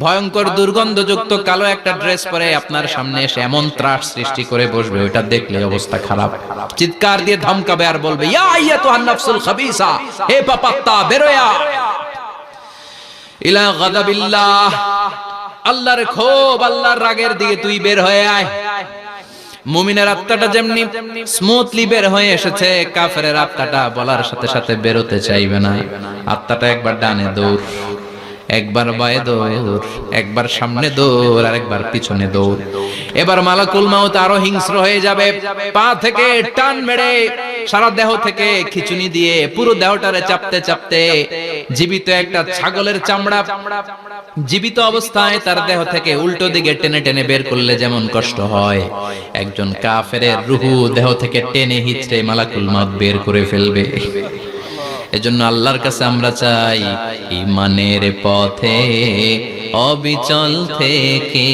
ভয়ঙ্কর দুর্গন্ধযুক্ত কালো একটা ড্রেস পরে আপনার সামনে এসে এমন ত্রাস সৃষ্টি করে বসবে, ওইটা দেখলে অবস্থা খারাপ। চিৎকার দিয়ে ধমকাবে আর বলবে, ইয়া আইয়াতুহান নাফসুল খাবিসা, হে পাপাত্তা বেরোয়া ইলা গাদাবিল্লাহ, আল্লাহর ক্ষোভ, আল্লাহর রাগের দিকে তুই বের হয়ে আয়। মুমিনের আত্মাটা যেমনি স্মুথলি বের হয়ে এসেছে, কাফেরের আত্মাটা বলার সাথে সাথে বেরোতে চাইবে না। আত্মাটা একবার ডানে দৌড়, একবার বায়ে দৌড়, একবার সামনে দৌড়, আর একবার পিছনে দৌড়। এবার মালাকুল মাউত আরো হিংস্র হয়ে যাবে, পা থেকে টান মেরে সারা দেহ থেকে খিচুনি দিয়ে পুরো দেহটারে চাপতে চাপতে জীবিত একটা ছাগলের চামড়া জীবিত অবস্থায় তার দেহ থেকে উল্টো দিকে টেনে টেনে বের করলে যেমন কষ্ট হয়, একজন কাফেরের রুহু দেহ থেকে টেনে হিচড়ে মালাকুল মাউত বের করে ফেলবে। এজন্য আল্লাহর কাছে আমরা চাই, ঈমানের পথে অবিচল থেকে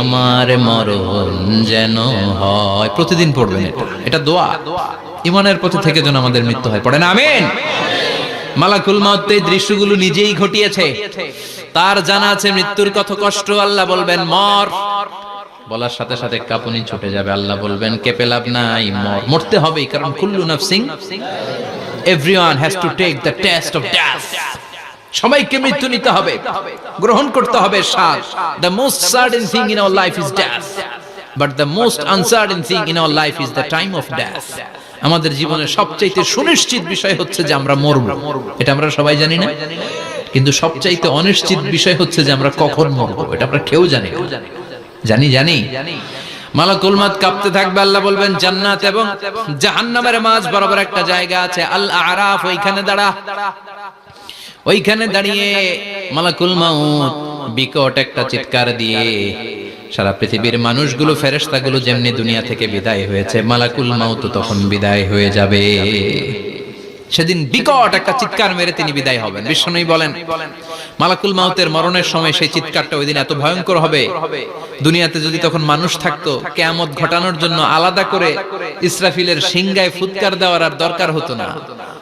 আমার মরণ যেন হয়। প্রতিদিন পড়বেন এটা দোয়া, ঈমানের পথে থেকে যেন আমাদের মৃত্যু হয়। পড়েন আমিন। মালাকুল মাউত এই দৃশ্যগুলো নিজেই ঘটিয়েছে, তার জানা আছে মৃত্যুর কত কষ্ট। আল্লাহ বলবেন মর, বলার সাথে সাথে কাঁপুনি ছুটে যাবে। আল্লাহ বলবেন কেঁপে লাভ নাই, মর, মরতে হবেই, কারণ কুল্লু নাফসিন, everyone has to take the test of death. সবাইকে মৃত্যু নিতে হবে, গ্রহণ করতে হবে স্বাদ। The most certain thing in our life is death, but the most uncertain thing in our life is the time of death. আমাদের জীবনের সবচাইতে সুনিশ্চিত বিষয় হচ্ছে যে আমরা মরব, এটা আমরা সবাই জানি না, কিন্তু সবচাইতে অনিশ্চিত বিষয় হচ্ছে যে আমরা কখন মরব, এটা আমরা কেউ জানি না। জানি মালাকুল মাউত কাঁপতে থাকবে। আল্লাহ বলবেন জান্নাত এবং জাহান্নামের মাঝ বরাবর একটা জায়গা আছে, আল আরাফ, ওইখানে দাঁড়া। ওইখানে দাঁড়িয়ে মালাকুল মাউত বিকট একটা চিৎকার দিয়ে সারা পৃথিবীর মানুষগুলো, ফেরেশতাগুলো যেমনি দুনিয়া থেকে বিদায় হয়েছে, মালাকুল মাউত তখন বিদায় হয়ে যাবে। সেদিন বিকট একটা চিৎকার মেরে তিনি বিদায় হবেন। বিশ্বনবী বলেন মালাকুল মাউতের মরণের সময় সেই চিৎকারটা ওই দিন এত ভয়ঙ্কর হবে, দুনিয়াতে যদি তখন মানুষ থাকতো, কিয়ামত ঘটানোর জন্য আলাদা করে ইসরাফিলের সিংগায় ফুৎকার দেওয়ার আর দরকার হতো না।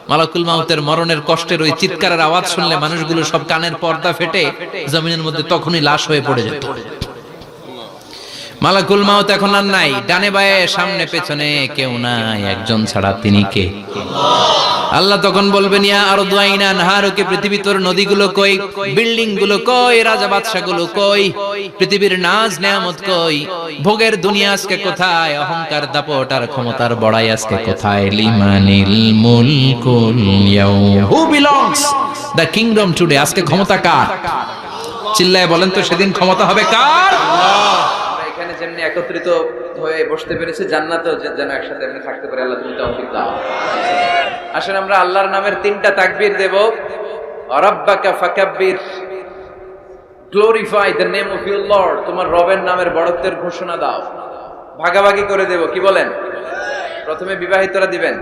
মালাকুল মাউতের মরণের কষ্টের ওই চিৎকারের আওয়াজ শুনলে মানুষগুলো সব কানের পর্দা ফেটে জমিনের মধ্যে তখনই লাশ হয়ে পড়ে যেত। মালাকুল মাউত এখন আর নাই, ডানে বায়ে সামনে পেছনে কেউ নাই, একজন ছাড়া, তিনি কে? আল্লাহ তখন বলবেন ইয়া আরদু আইনা নাহারুকে, পৃথিবী তোর নদীগুলো কই, বিল্ডিং গুলো কই, রাজা বাদশা গুলো কই, পৃথিবীর নাজ নেয়ামত কই, ভোগের দুনিয়া আজকে কোথায়, অহংকার দাপট আর ক্ষমতার বড়াই আজকে কোথায়? লিমানিল মুলকুল ইয়াউম, who belongs the kingdom today, আজকে ক্ষমতা কার? চিল্লায় বলেন তো, সেদিন ক্ষমতা হবে কার? এখানে যেমনি একত্রিত হয়ে বসতে পেরেছে, জান্নাতেও যেন একসাথে এমনি থাকতে পারে। আল্লাহ তুমি তৌফিক দাও। আসেন আমরা আল্লাহর নামের তিনটা তাকবীর দেব। রাব্বাকা ফাকাব্বির, glorify the name of your lord, তোমার রবের নামের বড়ত্বের ঘোষণা দাও। ভাগাভাগি করে দেব, কি বলেন? প্রথমে বিবাহিতরা দিবেন,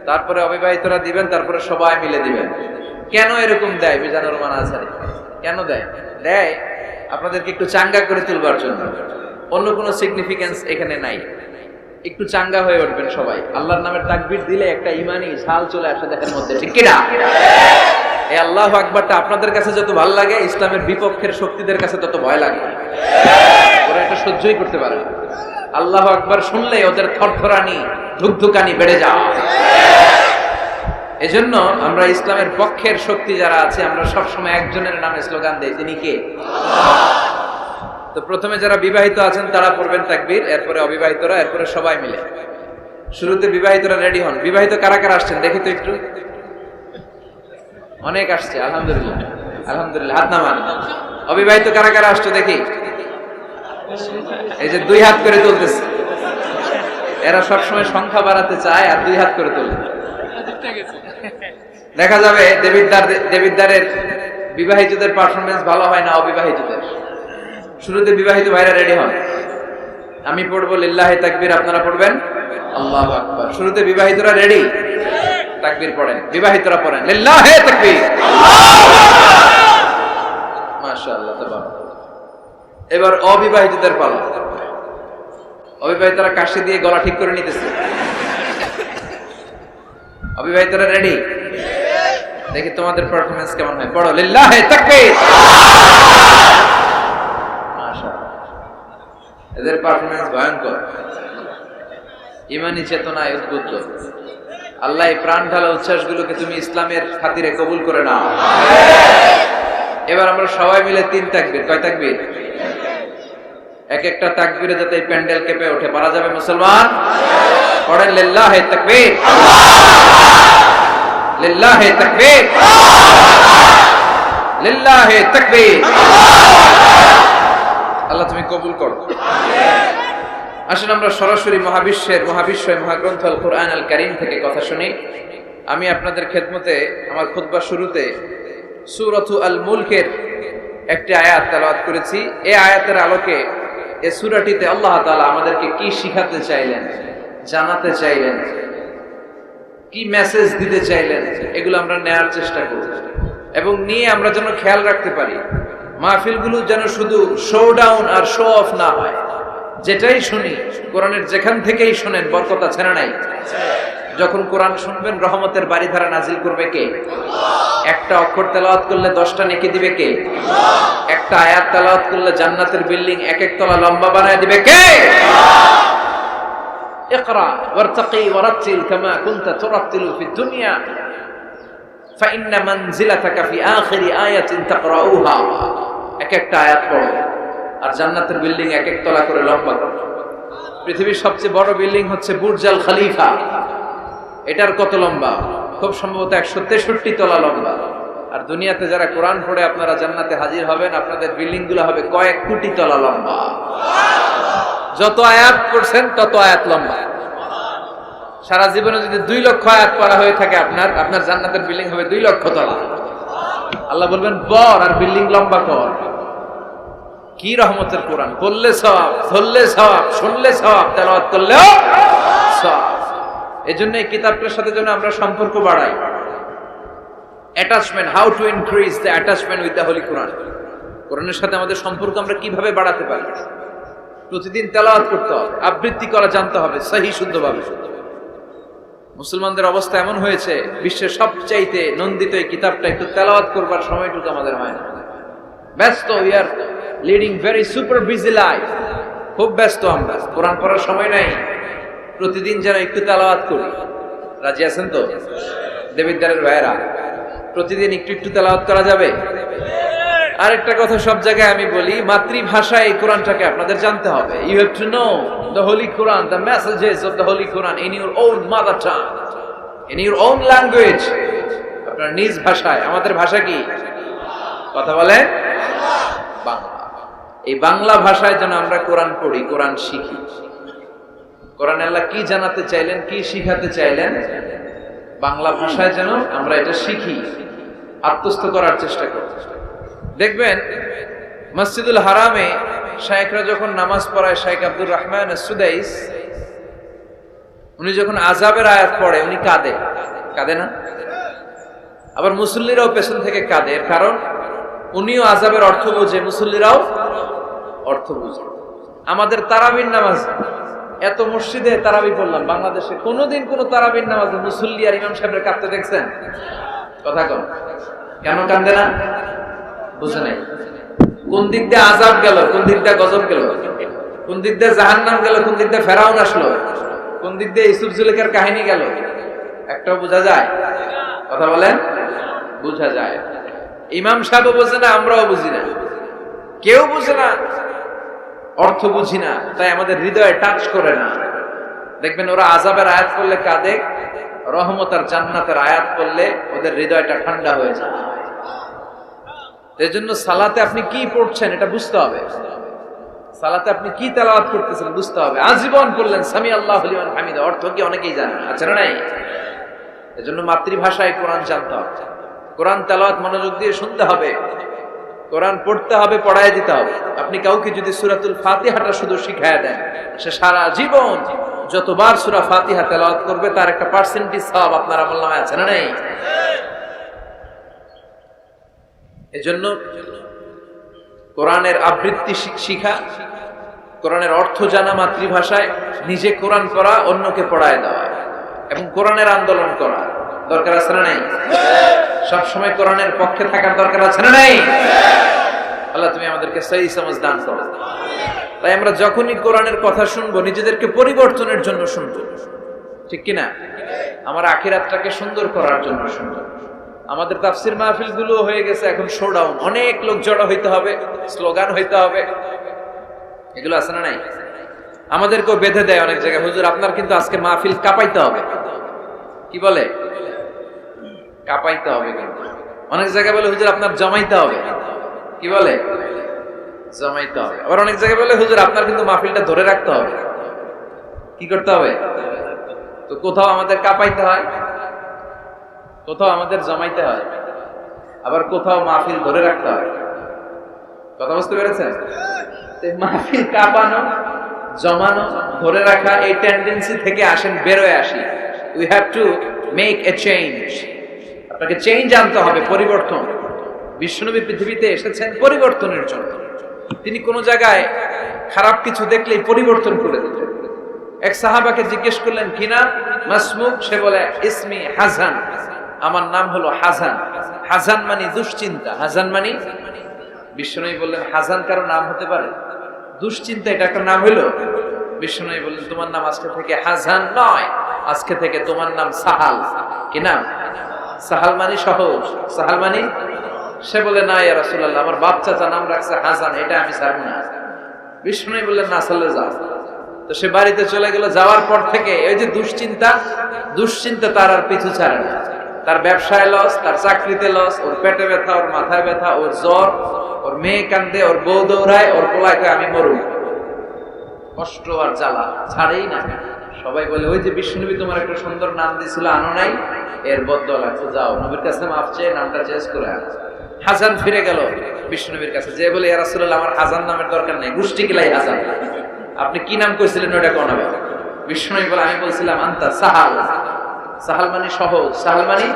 তারপরে অবিবাহিতরা দিবেন, তারপরে সবাই মিলে দিবেন। কেন এরকম দেয় মিজানুর রহমান আজহারী? কেন দেয়? আপনাদেরকে একটু চাঙ্গা করে তুলবার জন্য, অন্য কোনো সিগনিফিকেন্স এখানে নাই। একটু চাঙ্গা হয়ে উঠবেন সবাই। আল্লাহর নামের তাকবীর দিলে একটা ঈমানি ঝাল চলে আসে দেখেন মধ্যে, ঠিক কি না? এই আল্লাহু আকবারটা আপনাদের কাছে যত ভালো লাগে, ইসলামের বিপক্ষের শক্তিদের কাছে তত ভয় লাগে। ওরা এটা সহ্যই করতে পারে না। আল্লাহু আকবার শুনলে ওদের থরথরানি, ধুকধুকানি বেড়ে যায়। এজন্য আমরা ইসলামের পক্ষের শক্তি যারা আছে, আমরা সবসময় একজনের নামে স্লোগান দেই, তিনি কে? তো প্রথমে যারা বিবাহিত আছেন তারা পড়বেন তাকবীর, এরপরে অবিবাহিতরা, এরপরে সবাই মিলে। শুরুতে বিবাহিতরা রেডি হন। বিবাহিত কারা কারা আসছেন দেখি তো একটু। অনেক আসছে, আলহামদুলিল্লাহ, আলহামদুলিল্লাহ, হাত নামান। অবিবাহিত কারা কারা আসছে দেখি। এই যে দুই হাত করে তুলতেছে, এরা সবসময় সংখ্যা বাড়াতে চায় আর দুই হাত করে তোলে। দেখা যাবে দেবিদ্বারের বিবাহিতদের পারফরমেন্স ভালো হয় না অবিবাহিতদের। শুরুতে বিবাহিত ভাইরা রেডি হন। আমি পড়বো লিল্লাহি তাকবীর, আপনারা পড়বেন আল্লাহু আকবার। শুরুতে বিবাহিতরা রেডি, তাকবীর পড়েন। বিবাহিতরা পড়েন লিল্লাহি তাকবীর, মাশাআল্লাহ, তাবারাকাল্লাহ। এবার অবিবাহিতদের পালা। অবিবাহিতরা কাশি দিয়ে গলা ঠিক করে নিতেছে। অবিবাহিতরা রেডি? দেখি তোমাদের পারফরমেন্স কেমন হয়। পড়ো লিল্লাহি তাকবীর। এদের পারফরমেন্স ভয়ঙ্কর, ইমানি চেতনায় উদ্বুদ্ধ। আল্লাহ এই প্রাণ ঢালা উচ্ছ্বাসগুলোকে তুমি ইসলামের খাতিরে কবুল করে নাও। এবার আমরা সবাই মিলে 3 তাকবীর, কয় তাকবীর? এক একটা তাকবীরে যাতে এই প্যান্ডেল কেঁপে ওঠে, পারা যাবে মুসলমান? পড়েন লিল্লাহি তাকবীর, লিল্লাহি তাকবীর, লিল্লাহি তাকবীর। আল্লাহ তুমি কবুল করো। আসুন আমরা সরাসরি মহাবিশ্বয় মহাগ্রন্থ আল কোরআন আল কারীম থেকে কথা শুনি। আমি আপনাদের খেদমতে আমার খুতবা শুরুতে সূরাতু আল মুলকের একটি আয়াত তেলাওয়াত করেছি। এই আয়াতের আলোকে এই সূরাটিতে আল্লাহ তাআলা আমাদেরকে কি শিখাতে চাইলেন, জানাতে চাইলেন, কি মেসেজ দিতে চাইলেন, এগুলো আমরা নেয়ার চেষ্টা করব এবং নিয়ে আমরা যেন খেয়াল রাখতে পারি মাহফিলগুলো যেন শুধু শো ডাউন আর শো অফ না হয়। যেটাই শুনি কোরআনের যেখান থেকেই শুনেন বরকত আছে না নাই? যখন কোরআন শুনবেন রহমতের বাড়িধারা নাজিল করবে কে? একটা অক্ষর তেলাওয়াত করলে 10টা নেকি দিবে কে? একটা আয়াত তেলাওয়াত করলে জান্নাতের বিল্ডিং এক এক তলা লম্বা বানায় দিবে কে? ইকরা ওয়ারতাকি ওয়ারাতিল কামা কুনতা তুরাতিলু ফিদ দুনিয়া ফাইন্না মানজিলাতাকা ফি আখিরি আয়াতিন তাকরাউহা। এক একটা আয়াত পড়ো আর জান্নাতের বিল্ডিং এক এক তলা করে লম্বা করো। পৃথিবীর সবচেয়ে বড় বিল্ডিং হচ্ছে বুর্জ আল খলিফা। এটার কত লম্বা? খুব সম্ভবত 163 তলা লম্বা। আর দুনিয়াতে যারা কোরআন পড়ে আপনারা জান্নাতে হাজির হবেন, আপনাদের বিল্ডিং গুলো হবে কয়েক কোটি তলা লম্বা। যত আয়াত পড়ছেন তত আয়াত লম্বা। সারা জীবনে যদি 2 লক্ষ আয়াত পড়া হয়ে থাকে আপনার জান্নাতের বিল্ডিং হবে 2 লক্ষ তলা। আল্লাহ বলবেন পড় আর বিল্ডিং লম্বা কর। কি রহমতের কোরআন! পড়লে সওয়াব, ধরলে সওয়াব, শুনলে সওয়াব, তেলাওয়াত করলেও সওয়াব। এজন্য এই কিতাবটার সাথে যেন আমরা সম্পর্ক বাড়াই। Attachment, how to increase the attachment with the holy Quran. কোরআনের সাথে আমাদের সম্পর্ক আমরা কিভাবে বাড়াতে পারি? প্রতিদিন তেলাওয়াত করতে হবে, আবৃত্তি করা জানতে হবে সহি শুদ্ধভাবে। মুসলমানদের অবস্থা এমন হয়েছে, বিশ্বের সবচাইতে নন্দিত এই কিতাবটা একটু তেলাওয়াত করবার সময়টুকু আমাদের হয় না। ব্যস্ত, we are leading very super busy life. খুব ব্যস্ত আমরা, কোরআন পড়ার সময় নাই। প্রতিদিন যেন একটু তেলাওয়াত করি। রাজি আছেন তো দেবিদ্বারের ভাইয়েরা? প্রতিদিন একটু একটু তেলাওয়াত করা যাবে? আরেকটা কথা সব জায়গায় আমি বলি, মাতৃভাষায় এই কোরআনটাকে আপনাদের জানতে হবে। You have to know the holy Quran, the messages of the holy Quran in your own mother tongue, in your own language. আপনার নিজ ভাষায়। আমাদের ভাষা কি? কথা বলে বাংলা। এই বাংলা ভাষায় যেন আমরা কোরআন পড়ি, কোরআন শিখি। কোরআন আল্লাহ কি জানাতে চাইলেন, কি শিখাতে চাইলেন, বাংলা ভাষায় যেন আমরা এটা শিখি, আত্মস্থ করার চেষ্টা করি। দেখবেন মসজিদুল হারামে শায়েখরা যখন নামাজ পড়ায়, শায়েখ আব্দুর রহমান সুদাইস, উনি যখন আযাবের আয়াত পড়ে উনি কাঁদে না? আবার মুসল্লিরাও পেছন থেকে কাঁদে। এর কারণ উনিও আযাবের অর্থ বোঝে, মুসল্লিরাও অর্থ বোঝে। আমাদের তারাবির নামাজ, এত মসজিদে তারাবি পড়লাম বাংলাদেশে, কোনোদিন কোন তারাবির নামাজে মুসল্লি আর ইমাম সাহেবের কাঁদতে দেখছেন? কথা কন। কেন কান্দে না? বুঝে নাই। কোন দিক দিয়ে আযাব গেল, কোন দিক দিয়ে গজব গেল, কোন দিক দিয়ে জাহান্নাম গেল, কোন দিক দিয়ে ফেরাউন আসলো, কোন দিক দিয়ে ইউসুফ জুলেখার কাহিনী গেল, একটাও বোঝা যায়? কথা বলেন। বোঝা যায়। ইমাম সাহেবও বোঝে না, আমরাও বুঝি না, কেউ বুঝে না, অর্থ বুঝি না, তাই আমাদের হৃদয়ে টাচ করে না। দেখবেন ওরা আযাবের আয়াত পড়লে কাঁদে, রহমত আর জান্নাতের আয়াত পড়লে ওদের হৃদয়টা ঠান্ডা হয়ে যায়। এজন্য সালাতে আপনি কি পড়ছেন এটা বুঝতে হবে। সালাতে আপনি কি তেলাওয়াত করতেছেন বুঝতে হবে। আজীবন পড়লেন সামি আল্লাহু লিমান হামিদা, অর্থ কি অনেকেই জানে না, আছে না নাই? এজন্য মাতৃভাষায় কোরআন জানতে হবে। কোরআন তেলাওয়াত মনোযোগ দিয়ে শুনতে হবে, কোরআন পড়তে হবে, পড়ায় দিতে হবে। আপনি কাউকে যদি সূরাতুল ফাতিহাটা শুধু শিখায় দেন, সে সারা জীবন যতবার সূরা ফাতিহা তেলাওয়াত করবে তার একটা পার্সেন্টেজ সওয়াব আপনার আমলনামায় আছে না নাই? এজন্য কোরআনের আবৃত্তি শিখা, কোরআনের অর্থ জানা মাতৃভাষায়, নিজে কোরআন পড়া, অন্যকে পড়ায় দেওয়া এবং কোরআনের আন্দোলন করা দরকার আছে না নাই? সবসময় কোরআনের পক্ষে থাকার দরকার আছে না নাই? আল্লাহ তুমি আমাদেরকে সহি সমঝ দান করো। তাই আমরা যখনই কোরআনের কথা শুনবো নিজেদেরকে পরিবর্তনের জন্য শুনবো, ঠিক কিনা? আমার আখিরাতটাকে সুন্দর করার জন্য শুনবো। আমাদের তাফসির মাহফিল গুলো হয়ে গেছে এখন শোডাউন, অনেক লোক জড়ো হইতে হবে, স্লোগান হইতে হবে, এগুলো আছে না নাই? আমাদেরকেও বেঁধে দেয় অনেক জায়গায়, হুজুর আপনার কিন্তু আজকে মাহফিল কাঁপাইতে হবে। কি বলে? কাঁপাইতে হবে। কিন্তু অনেক জায়গায় বলে হুজুর আপনার জমাইতে হবে। কি বলে? জমাইতে হবে। আবার অনেক জায়গায় বলে হুজুর আপনার কিন্তু মাহফিলটা ধরে রাখতে হবে। কি করতে হবে? তো কোথাও আমাদের কাঁপাইতে হয়, কোথাও আমাদের জমাইতে হয়, আবার কোথাও মাহফিল ধরে রাখতে হয়। কথা বুঝতে পেরেছেন? মাহফিল কাঁপানো, জমানো, ধরে রাখা এই টেন্ডেন্সি থেকে আসেন, বেরোয় আসি। We have to make a change. আপনাকে চেঞ্জ আনতে হবে, পরিবর্তন। বিশ্বনবী পৃথিবীতে এসেছেন পরিবর্তনের জন্য। তিনি কোন জায়গায় খারাপ কিছু দেখলেই পরিবর্তন করে দিতেন। এক সাহাবাকে জিজ্ঞেস করলেন কি নাম? মাসমুক। সে বলে ইসমি হাসান, আমার নাম হলো হাসান। হাসান মানে দুশ্চিন্তা। হাসান মানে, বিশ্বনবী বললেন হাসান কারো নাম হতে পারে? দুশ্চিন্তা এটা একটা নাম হইলো? বিশ্বনবী বললেন তোমার নাম আজকে থেকে হাসান নয়, আজকে থেকে তোমার নাম সাহাল। কি নাম? সাহাল মানে সহজ। সাহাল মানে? সে বলে না ইয়া রাসূলুল্লাহ, আমার বাপ চাচা নাম রাখছে হাসান, এটা আমি ছাড়ব না। বিষ্ণু বললেন না, চলে যাও। তো সে বাড়িতে চলে গেল। যাওয়ার পর থেকে এই যে দুশ্চিন্তা তার আর পিছু ছাড়ে না। তার ব্যবসায় লস, তার চাকরিতে লস, ওর পেটে ব্যথা, ওর মাথায় ব্যথা, ওর জ্বর, ওর মেয়ে কান্দে, ওর বউ দৌড়ায়, ওর পোলায় কয় আমি মরু। কষ্ট আর জ্বালা ছাড়েই না। সবাই বলে ওই যে বিশ্বনবী তোমার একটা সুন্দর নাম দিয়েছিল, আনো নাই, এর বদলা তো যাও নবীর কাছে মাফ চেয়ে নামটা চেঞ্জ করে আনো। হাসান ফিরে গেল বিশ্বনবীর কাছে, যে বলে ইয়া রাসূলুল্লাহ আমার হাসান নামের দরকার নেই, গোষ্ঠী কিলাই হাসান, আপনি কি নাম কইছিলেন ওটা কোন হবে? বিশ্বনবী বলে আমি বলছিলাম আনতা সাহাল। সাহাল মানে সহজ। সাহাল মানে?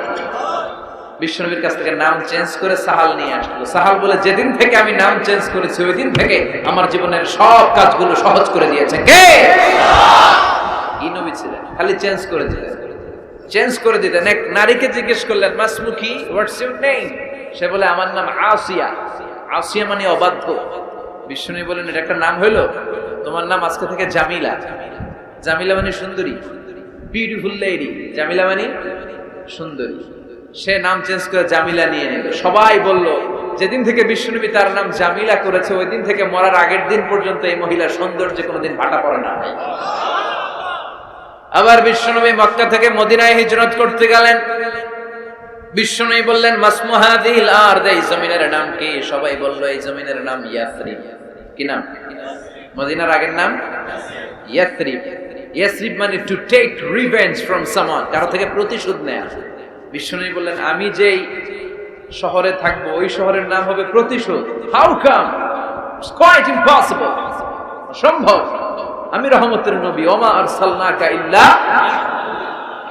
বিশ্বনবীর কাছ থেকে নাম চেঞ্জ করে সাহাল নিয়ে আসলো। সাহাল বলে যেদিন থেকে আমি নাম চেঞ্জ করেছি ওই দিন থেকে আমার জীবনের সব কাজগুলো সহজ করে দিয়েছে। কে? কি নবী ছিলেন? খালি চেঞ্জ করে দিলেন, চেঞ্জ করে দিতেন। এক নারীকে জিজ্ঞেস করলেন মাসমুকি, হোয়াটস ইউর নেম? সে বলে আমার নাম আসিয়া। আসিয়া মানে অবাধ্য। বিশ্বনবী বলেন এটা একটা নাম হইলো? তোমার নাম আজকে থেকে জামিলা। জামিলা মানে সুন্দরী, বিউটিফুল লেডি। জামিলা মানে সুন্দরী। সে নাম চেঞ্জ করে জামিলা নিয়ে নিল। সবাই বলল যেদিন থেকে বিশ্বনবী তার নাম জামিলা করেছে ওই দিন থেকে মরার আগের দিন পর্যন্ত এই মহিলার সৌন্দর্যে কোনোদিন ভাটা পড়ে না। আবার বিশ্বনবী মক্কা থেকে মদিনায় হিজরত করতে গেলেন। বিশ্বনবী বললেন মাসমু হাযিহিল আরদ, এই জমিনের নাম কি? সবাই বলল এই জমিনের নাম ইয়াসরিব। কি নাম? মদিনার আগের নাম ইয়াসরিব। ইয়াসরিব মানে to take revenge from someone, কারো থেকে প্রতিশোধ নেয়া। বিশ্বনবী বললেন আমি যেই শহরে থাকবো ওই শহরের নাম হবে প্রতিশোধ। How come? It's quite impossible, অসম্ভব। আমি রহমতের নবী, ওমা আরসালনাকা ইল্লা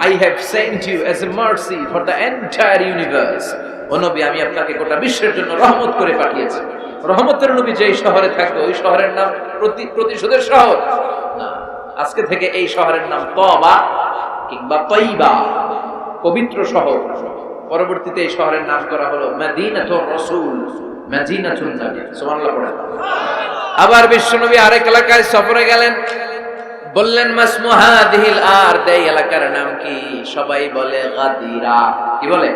I have sent you as a mercy for the entire universe. ও নবী আমি আপনাকে গোটা বিশ্বের জন্য রহমত করে পাঠিয়েছি। রহমতের নবী যেই শহরে থাকবে ওই শহরের নাম প্রতিশোধের শহর না। আজকে থেকে এই শহরের নাম তওবা কিংবা তাইবা, পবিত্র শহর। পরবর্তীতে এই শহরের নাম করা হলো মদিনাতুর রাসূল, মদিনাতুন নবী। সুবহানাল্লাহ পড়েন। আবার বিশ্বনবী আরেক এলাকায় সফরে গেলেন। বললেন মাসমু হাযিহিল আরদ, এই এলাকার নাম কি? সবাই বলে গাদিরা। কি বলে?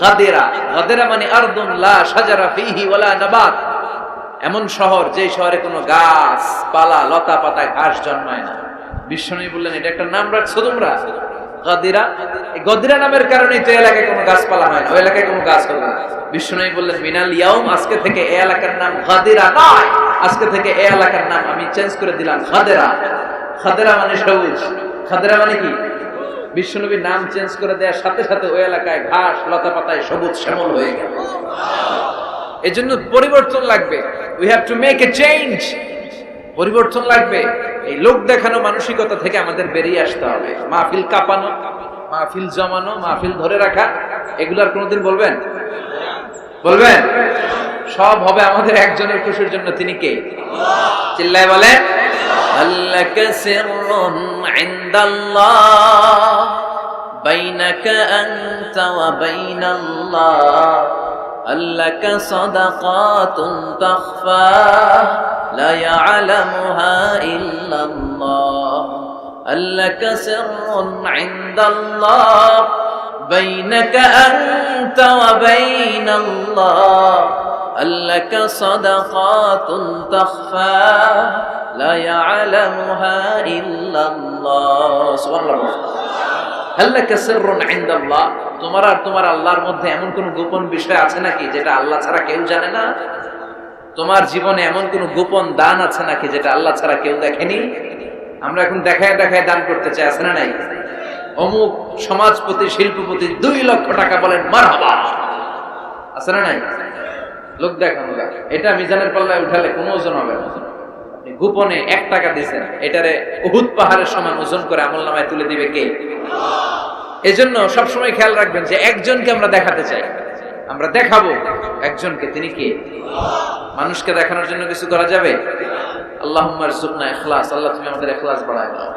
গাদিরা। গাদিরা মানে আরদুন লা শাজারা ফীহি ওয়ালা নাবাত, এমন শহর যে শহরে কোনো গাছ পালা লতা পাতা ঘাস জন্মায় না। বিশ্বনবী বললেন এটা একটা নাম রাখছো তোমরা গাদিরা। এই গাদিরা নামের কারণেই তো এলাকায় কোনো গাছপালা হয় না, ওই এলাকায় কোনো গাছ হবে না। বিশ্বনবী বললেন মিনাল ইয়াউম, আজকে থেকে এই এলাকার নাম গাদিরা নয়, আজকে থেকে এই এলাকার নাম আমি চেঞ্জ করে দিলাম গাদিরা। খাদেরা মানে সবুজ। খাদেরা মানে কি? বিশ্বনবী নাম চেঞ্জ করে দেওয়ার সাথে সাথে ওই এলাকায় ঘাস লতা পাতায় সবুজ শ্যামল হয়ে গেল। এই জন্য পরিবর্তন লাগবে। We have to make a change. পরিবর্তন লাগবে। এই লোক দেখানো মানসিকতা থেকে আমাদের বেরিয়ে আসতে হবে। মাহফিল কাঁপানো, মাহফিল জমানো, মাহফিল ধরে রাখা, এগুলার কোনোদিন বলবেন? বলবেন? সব হবে আমাদের একজনের খুশির জন্য। তিনি কে? চিল্লায় বলেন আল্লাকা সিররুন ইনদাল্লাহ বাইনাকা আনতা ওয়া বাইনাল্লাহ, আল্লাকা সাদাকাতুন তাখফা لا يعلمها إلا الله هل لك سر عند الله بينك أنت وبين الله هل لك صدقات تخفى لا يعلمها إلا الله سبحان الله هل لك سر عند الله তোমার আর তোমার আল্লাহর মধ্যে এমন কোন গোপন বিষয় আছে নাকি যেটা আল্লাহ ছাড়া কেউ জানে না? তোমার জীবনে এমন কোন গোপন দান আছে নাকি যেটা আল্লাহ ছাড়া কেউ দেখেনি? আমরা এখন দেখায় দেখায় দান করতে চাই, আছে না নাই? অমুক সমাজপতি শিল্পপতি 2 লক্ষ টাকা বলেন মারহাবা, আছে না নাই? লোক দেখানো, এটা মিজানের পাল্লায় উঠালে কোনো ওজন হবে না। গোপনে 1 টাকা দিয়েছেন, এটারে উহুদ পাহাড়ের সমান ওজন করে আমলনামায় তুলে দিবে কে? এজন্য সবসময় খেয়াল রাখবেন যে একজনকে আমরা দেখাতে চাই, আমরা দেখাবো একজনকে, তিনি কে? মানুষকে দেখানোর জন্য কিছু করা যাবে? আল্লাহুম্মা রযুকনা ইখলাস, আল্লাহ তুমি আমাদের ইখলাস বাড়ায় দাও।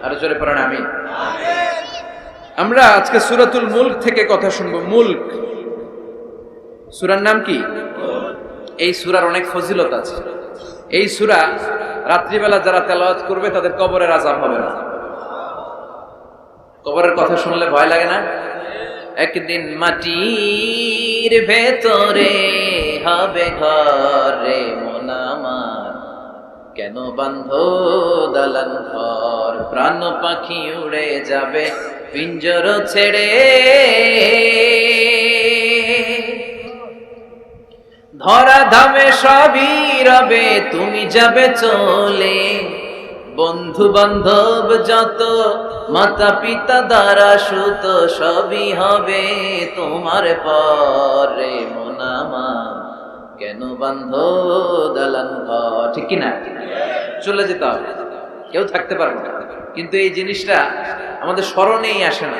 আর জোরে পড়েন আমিন। আমরা আজকে সূরাতুল মুলক থেকে কথা শুনবো। মুলক সূরার নাম কি? এই সূরার অনেক ফজিলত আছে। এই সূরা রাত্রিবেলা যারা তেলাওয়াত করবে তাদের কবরের আযাব হবে না। কবরের কথা শুনলে ভয় লাগে না? একদিন মাটির ভেতরে হবে ঘরে মন আমার, কেন বাঁধো দালান ঘর, প্রাণ পাখি উড়ে যাবে পিঞ্জর ছেড়ে, ধরা ধামে সবই রবে তুমি যাবে চলে, বন্ধু বান্ধব যত মাতা পিতা দ্বারা সুত সবই হবে তোমার পরে মন আমার, কেন বান্ধ দালান ঘর, ঠিক কিনা? চলে যেতে হবে, কেউ থাকতে পারবে না। কিন্তু এই জিনিসটা আমাদের স্মরণেই আসে না।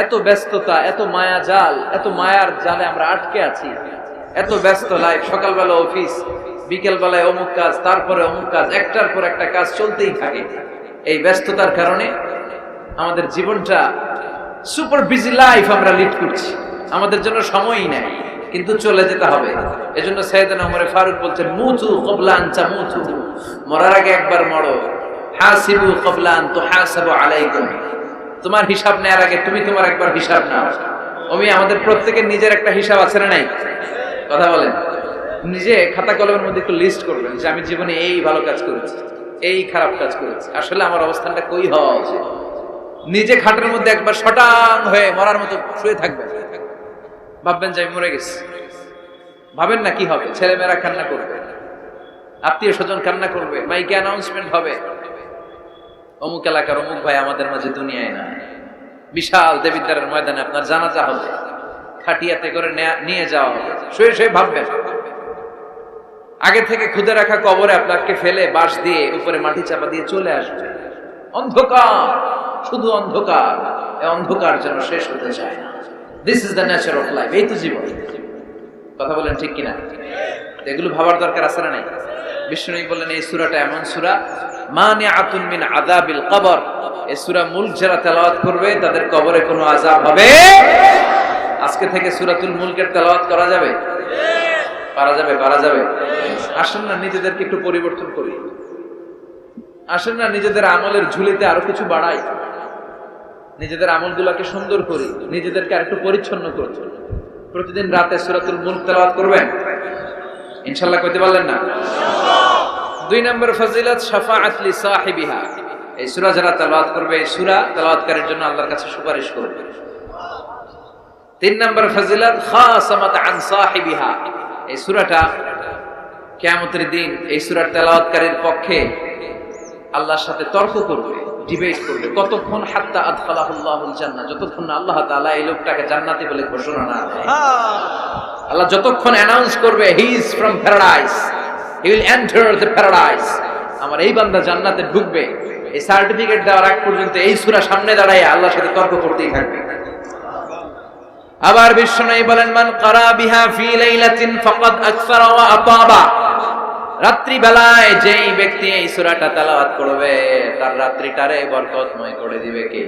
এত ব্যস্ততা, এত মায়া জাল, এত মায়ার জালে আমরা আটকে আছি। এত ব্যস্ত লাইফ, সকালবেলা অফিস, বিকেল বেলায় অমুক কাজ, তারপরে অমুক কাজ, একটার পর একটা কাজ চলতেই থাকে। এই ব্যস্ততার কারণে আমাদের জীবনটা সুপার বিজি লাইফ আমরা লিড করছি, আমাদের জন্য সময়ই নেই, কিন্তু চলে যেতে হবে। এজন্য সাইয়েদনা ওমর ফারুক বলছেন, মুতু ক্বাবলা আন তামুতু, মরার আগে একবার মরো, হাসিবু ক্বাবলা আন তুহাসাবু আলাইকুম, তোমার হিসাব নেওয়ার আগে তুমি তোমার একবার হিসাব নাও। আমাদের প্রত্যেকের নিজের একটা হিসাব আছে না নাই? কথা বলেন। নিজে খাতা কলমের মধ্যে একটু লিস্ট করবেন যে আমি জীবনে এই ভালো কাজ করেছি, এই খারাপ কাজ করেছি, আসলে আমার অবস্থানটা কই হওয়া উচিত। নিজে খাটের মধ্যে একবার শটাং হয়ে মরার মতো শুয়ে থাকবেন, ভাববেন যে আমি মরে গেছি। ভাবেন না কি হবে? ছেলেমেয়েরা কান্না করবে, আত্মীয় স্বজন কান্না করবে, মাইকে অ্যানাউন্সমেন্ট হবে, অমুক এলাকার অমুক ভাই আমাদের মাঝে দুনিয়ায় না। বিশাল দেবিদ্বারের ময়দানে আপনার জানাজা হবে, খাটিয়াতে করে নিয়ে যাওয়া হবে। শুয়ে শুয়ে ভাববেন, আগে থেকে খুদে রাখা কবরে আপনাকে ফেলে বাঁশ দিয়ে উপরে মাটি চাপা দিয়ে চলে আসবে। অন্ধকার, শুধু অন্ধকার। এই অন্ধকার যেন শেষ হতে চায় না। This is the nature of life. এই তো জীবন। কথা বলেন ঠিক কিনা? এগুলো ভাবার দরকার আছে না নাই? বিষ্ণু বললেন এই সূরাটা এমন সূরা, মানিআতুন মিন আযাবিল কবর। এই সূরা মুলক যারা তেলাওয়াত করবে তাদের কবরে কোনো আযাব হবে। আজকে থেকে সূরাতুল মুলকের তেলাওয়াত করা যাবে? পারা যাবে? পারা যাবে? আসেন না নিজেদেরকে একটু পরিবর্তন করি, আসেন না নিজেদের আমলের ঝুলিতে আরো কিছু বাড়াই, নিজেদের আমলগুলোকে সুন্দর করি, নিজেদেরকে আরেকটু পরিচ্ছন্ন করি। প্রতিদিন রাতে সূরাতুল মুলক তেলাওয়াত করবেন ইনশাআল্লাহ। কইতে পারলেন না? 2 নম্বর ফজিলত শাফাআত লি সাহিবিহা। এই সূরা যারা তেলাওয়াত করবে, এই সূরা তেলাওয়াতকারীর জন্য আল্লাহর কাছে সুপারিশ করবে। 3 নম্বর ফজিলত খাসামাত আন সাহিবিহা। এই সূরাটা কিয়ামতের দিন এই সূরার তেলাওয়াতকারীর পক্ষে আল্লাহর সাথে তর্ক করবে, ডিবেট করবে। কতক্ষণ? হাত্তা আদখালাহুল্লাহুল জান্নাহ, যতক্ষণ না আল্লাহ তাআলা এই লোকটাকে জান্নাতি বলে ঘোষণা না দেয়। আল্লাহ যতক্ষণ অ্যানাউন্স করবে he is from paradise, he will enter the paradise, আমার এই বান্দা জান্নাতে ঢুকবে, এই সার্টিফিকেট দেওয়ার আগ পর্যন্ত এই সূরা সামনে দাঁড়ায় আল্লাহর সাথে তর্ক করতেই থাকবে। আবার বিশ্বনবী বলেন, মান ক্বারা বিহা ফি লাইলাতিন ফাকাদ আকসারা ওয়া আতাবা। রাত্রি বেলায় যেই ব্যক্তি এই সূরাটা তেলাওয়াত করবে তার রাত্রিটারে বরকতময় করে দিবে কে?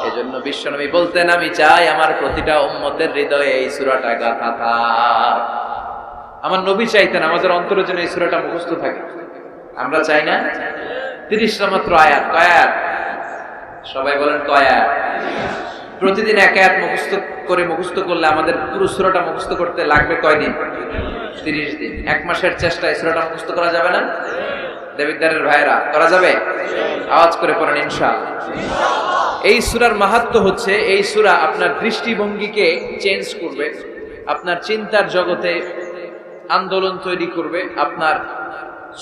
এজন্য বিশ্বনবী বলতেন, আমি চাই আমার প্রতিটা উম্মতের হৃদয়ে এই সূরাটা গাঁথা থাক। আমার নবী চাইতেন আমাদের অন্তরে যেন এই সূরাটা মুখস্থ থাকে। আমরা চাই না? 30টা মাত্র আয়াত। কয় আয়াত? সবাই বলেন কয় আয়াত? প্রতিদিন এক আয়াত মুখস্থ করলে আমাদের পুরো সূরাটা মুখস্থ করতে লাগবে কয়দিন? 30 দিন। এক মাসের চেষ্টায় সূরাটা মুখস্থ করা যাবে না? দেবিদ্দারের ভাইরা করা যাবে? আওয়াজ করে পড়েন ইনশাআল্লাহ। এই সূরার মাহাত্ম্য হচ্ছে এই সূরা আপনার দৃষ্টিভঙ্গিকে চেঞ্জ করবে, আপনার চিন্তার জগতে আন্দোলন তৈরি করবে, আপনার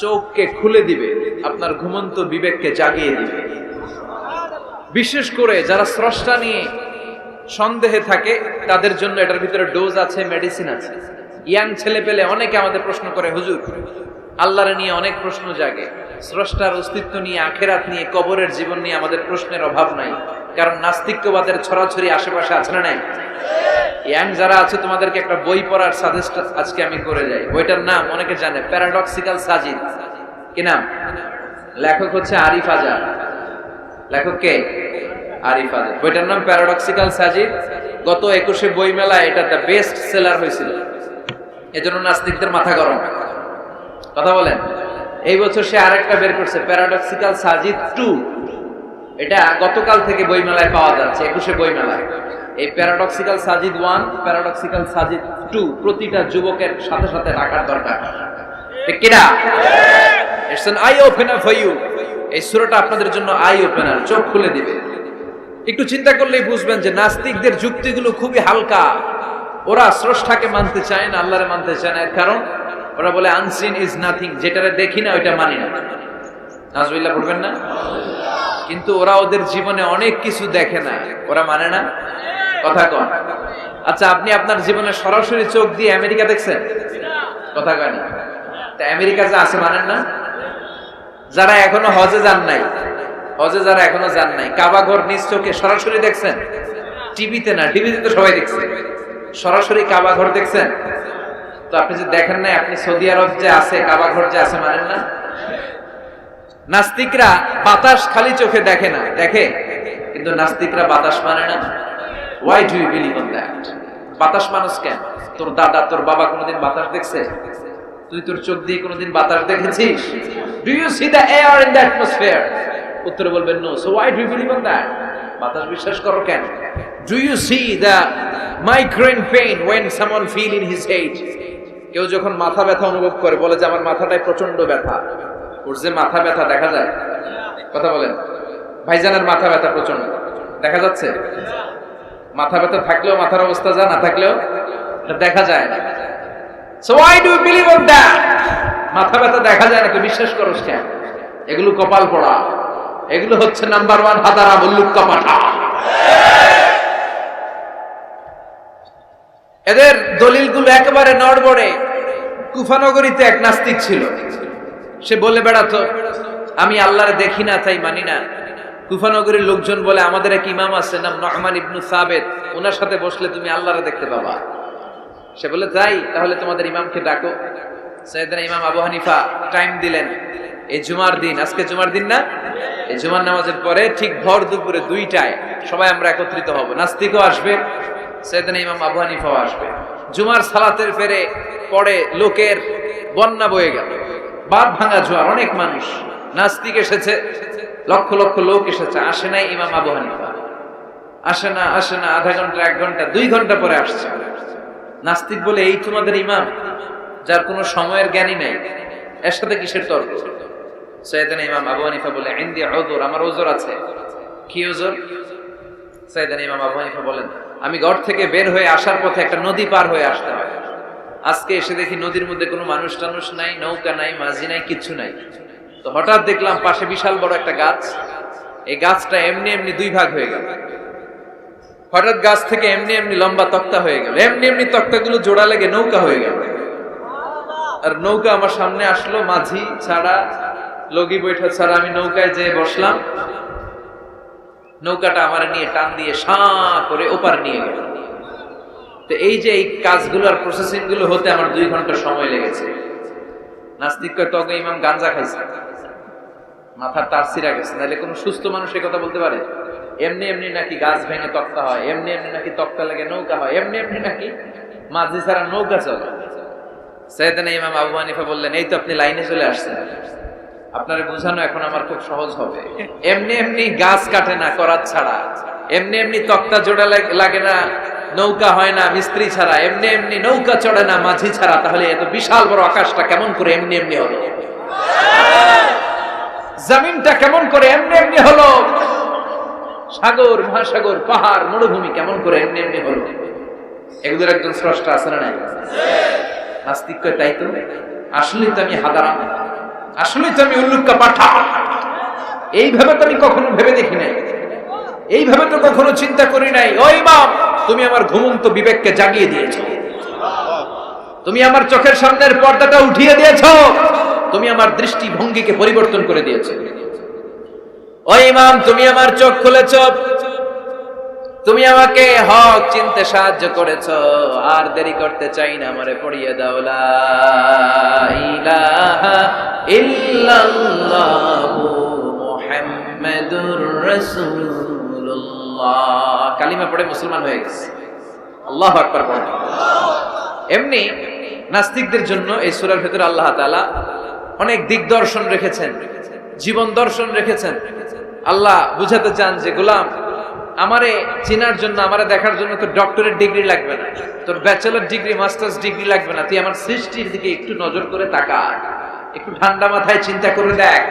চোখকে খুলে দিবে, আপনার ঘুমন্ত বিবেককে জাগিয়ে দিবে। বিশেষ করে যারা স্রষ্টা নিয়ে সন্দেহে থাকে তাদের জন্য এটার ভিতরে ডোজ আছে, মেডিসিন আছে। ইয়াং ছেলে পেলে অনেকে আমাদের প্রশ্ন করে, হুজুর আল্লাহর নিয়ে অনেক প্রশ্ন জাগে, স্রষ্টার অস্তিত্ব নিয়ে, আখেরাত নিয়ে, কবরের জীবন নিয়ে আমাদের প্রশ্নের অভাব নাই, কারণ নাস্তিক্যবাদের ছড়াছড়ি আশেপাশে আছে না নাই? ইয়াং যারা আছে তোমাদেরকে একটা বই পড়ার সাজেস্ট আজকে আমি করে যাই। বইটার নাম অনেকে জানে, প্যারাডক্সিক্যাল সাজিদ। কি নাম? লেখক হচ্ছে আরিফ আজাদ। লেখক কে? আরিফ আজাদ। বইটার নাম প্যারাডক্সিক্যাল সাজিদ। গত 21শে বই মেলায় এটা দ্য বেস্ট সেলার হয়েছিল, এজন্য নাস্তিকদের মাথা গরম। কথা বলেন। এই বছর সে আরেকটা বের করছে, প্যারাডক্সিক্যাল সাজিদ 2। এটা গতকাল থেকে বই মেলায় পাওয়া যাচ্ছে, 21শে বই মেলায়। এই প্যারাডক্সিক্যাল সাজিদ 1, প্যারাডক্সিক্যাল সাজিদ 2 প্রতিটা যুবকের সাথে সাথে রাখার দরকার। ঠিক কিনা? It's an eye opener for you. এই সূরাটা আপনাদের জন্য আই ওপেনার, চোখ খুলে দিবে। একটু চিন্তা করলেই বুঝবেন যে নাস্তিকদের যুক্তিগুলো খুবই হালকা। ওরা স্রষ্টাকে মানতে চায় না, আল্লাহরে মানতে চায় না। এর কারণ ওরা বলে আনসিন ইজ নাথিং, যেটারে দেখি না ওইটা মানি না। নাউজুবিল্লাহ পড়বেন না? কিন্তু ওরা ওদের জীবনে অনেক কিছু দেখে না, ওরা মানে না। কথা কন। আচ্ছা, আপনি আপনার জীবনে সরাসরি চোখ দিয়ে আমেরিকা দেখছেন? কথা কয় না। তা আমেরিকা যে আছে মানেন না? যারা এখনো হজে যান নাই, যারা এখনো যান নাই, কাবা ঘর নিজ চোখে সরাসরি দেখছেন? টিভিতে না, টিভিতে তো সবাই দেখছে। সরাসরি কাবা ঘর দেখছেন? তো আপনি যে দেখেন নাই, আপনি সৌদি আরব যে আছে, কাবা ঘর যে আছে মানেন না? নাস্তিকরা বাতাস খালি চোখে দেখে না, দেখে, কিন্তু নাস্তিকরা বাতাস মানে না। Why do you believe on that? বাতাস মানুষ কেন? তোর দাদা, তোর বাবা কোনোদিন বাতাস দেখছে? তুই তোর চোখ দিয়ে কোনোদিন বাতাস দেখেছিস? Do you see the air in the atmosphere? উত্তরে বলবেন no. So why do you believe on that? বাতাস বিশ্বাস করো কেন? Do you see the migraine pain when someone feel in his head? কেউ যখন মাথা ব্যথা অনুভব করে বলে যে আমার মাথাটায় প্রচন্ড ব্যথা। ওর যে মাথা ব্যথা দেখা যায়? কথা বলেন। ভাইজানের মাথা ব্যথা প্রচন্ড দেখা যাচ্ছে? মাথা ব্যথা থাকলেও মাথার অবস্থা যা, না থাকলেও দেখা যায় না। So why do you believe on that? মাথা ব্যথা দেখা যায় না, তুই বিশ্বাস করস কেন? এগুলো কপাল পড়া, এগুলো হচ্ছে নাম্বার 1 হাদারা মুল্লুক্কা পাঠা। এদের দলিলগুলো একেবারে নড়বড়ে। কুফানগরীতে এক নাস্তিক ছিল, সে বলে বেড়াতো আমি আল্লাহরে দেখি না তাই মানি না। কুফানগরীর লোকজন বলে আমাদের এক ইমাম আছে নাম নু'মান ইবনে সাবিত, ওনার সাথে বসলে তুমি আল্লাহরে দেখতে পাবা। সে বলে যাই, তাহলে তোমাদের ইমামকে ডাকো। সাইয়েদনা ইমাম আবু হানিফা টাইম দিলেন, এই জুমার দিন, আজকে জুমার দিন না, এই জুমার নামাজের পরে ঠিক ভর দুপুরে 2টায় সবাই আমরা একত্রিত হব। নাস্তিকও আসবে, সাইয়েদনা ইমাম আবু হানিফাও আসবে। জুমার সালাতের ফেরে পরে লোকের বন্যা বয়ে গেল, বাঁধ ভাঙা জোয়ার, অনেক মানুষ। নাস্তিক এসেছে, লক্ষ লক্ষ লোক এসেছে, আসে নাই ইমাম আবু হানিফা। আসে না আধা ঘন্টা, 1 ঘন্টা, 2 ঘন্টা পরে আসছে। নাস্তিক বলে এই তোমাদের ইমাম, যার কোনো সময়ের জ্ঞানী নাই, এর সাথে কিসের তর্ক? সাইয়েদনা ইমাম আবু হানিফা বলে ইনদি উযর, আমার উযর আছে। কি উযর? সাইয়েদনা ইমাম আবু হানিফা বলেন আমি ঘর থেকে বের হয়ে আসার পথে একটা নদী পার হয়ে আসতে হয়। আজকে এসে দেখি নদীর মধ্যে কোনো মানুষ টানুষ নাই, নৌকা নাই, মাঝি নাই, কিচ্ছু নাই। তো হঠাৎ দেখলাম পাশে বিশাল বড় একটা গাছ, এই গাছটা এমনি এমনি 2 ভাগ হয়ে গেল। হঠাৎ গাছ থেকে এমনি এমনি লম্বা তক্তা হয়ে গেল, এমনি এমনি তক্তাগুলো জোড়া লেগে নৌকা হয়ে গেল। আর নৌকা আমার সামনে আসলো, মাঝি ছাড়া, লগি বৈঠা ছাড়া। আমি নৌকায় যেয়ে বসলাম, নৌকাটা আমার নিয়ে টান দিয়ে সাঁ করে ওপার নিয়ে গেল। তো এই যে এই কাজগুলো আর প্রসেসিং গুলো হতে আমার 2 ঘন্টা সময় লেগেছে। নাস্তিক কয় তবে ইমাম গাঞ্জা খাইছে, মাথার তার ছিঁড়া গেছে, নাহলে কোনো সুস্থ মানুষ এই কথা বলতে পারে? এমনি এমনি নাকি গাছ ভেঙে তক্তা হয়, এমনি এমনি নাকি তক্তা লেগে নৌকা হয়, এমনি এমনি নাকি মাঝি ছাড়া নৌকা চলে। সাইয়েদনা ইমাম আবু হানিফা বললেন, এই তো আপনি লাইনে চলে আসছেন, আপনারে বোঝানো এখন আমার খুব সহজ হবে। এমনি এমনি গাছ কাটে না করাত ছাড়া, এমনি এমনি তক্তা জোড়া লাগে না, নৌকা হয় না মিস্ত্রি ছাড়া, এমনি এমনি নৌকা চড়ে না মাঝি ছাড়া। তাহলে এত বিশাল বড় আকাশটা কেমন করে এমনি এমনি হলো? জমিনটা কেমন করে এমনি এমনি হলো? সাগর, মহাসাগর, পাহাড়, মরুভূমি কেমন করে এমনি এমনি হলো? এগুলোর একজন স্রষ্টা আছে না নাই? নাস্তিক কয়, তাই তো, আসলেই তো আমি হাদারাম, আসলেই তো আমি উল্লুক্কা পাঠা, এইভাবে তো আমি কখনো ভেবে দেখি নাই, এইভাবে তো কখনো চিন্তা করি নাই। ও ইমাম, তুমি আমার ঘুমন্ত বিবেককে জাগিয়ে দিয়েছো, তুমি আমার চোখের সামনের পর্দাটা উঠিয়ে দিয়েছো, তুমি আমার দৃষ্টিভঙ্গিকে পরিবর্তন করে দিয়েছো। ও ইমাম, তুমি আমার চোখ খুলেছো, তুমি আমাকে হক চিনতে সাহায্য করেছো। আর দেরি করতে চাই না, আমারে পড়িয়ে দাও লা ইলাহা ইল্লাল্লাহু মুহাম্মাদুর রাসূলুল্লাহ। কালিমা পড়ে মুসলমান হয়ে গেছে। আল্লাহু আকবার পড়ে। এমনি নাস্তিকদের জন্য এই সূরার ভিতরে আল্লাহ তাআলা অনেক দিকদর্শন রেখেছেন, জীবন দর্শন রেখেছেন। আল্লাহ বুঝাতে চান যে গোলাম, আমারে চেনার জন্য, আমারে দেখার জন্য তোর ডক্টরেট ডিগ্রি লাগবে না, তোর ব্যাচেলর ডিগ্রি, মাস্টার্স ডিগ্রি লাগবে না। তুই আমার সৃষ্টির দিকে একটু নজর করে তাকা, একটু ঠান্ডা মাথায় চিন্তা করে দেখ,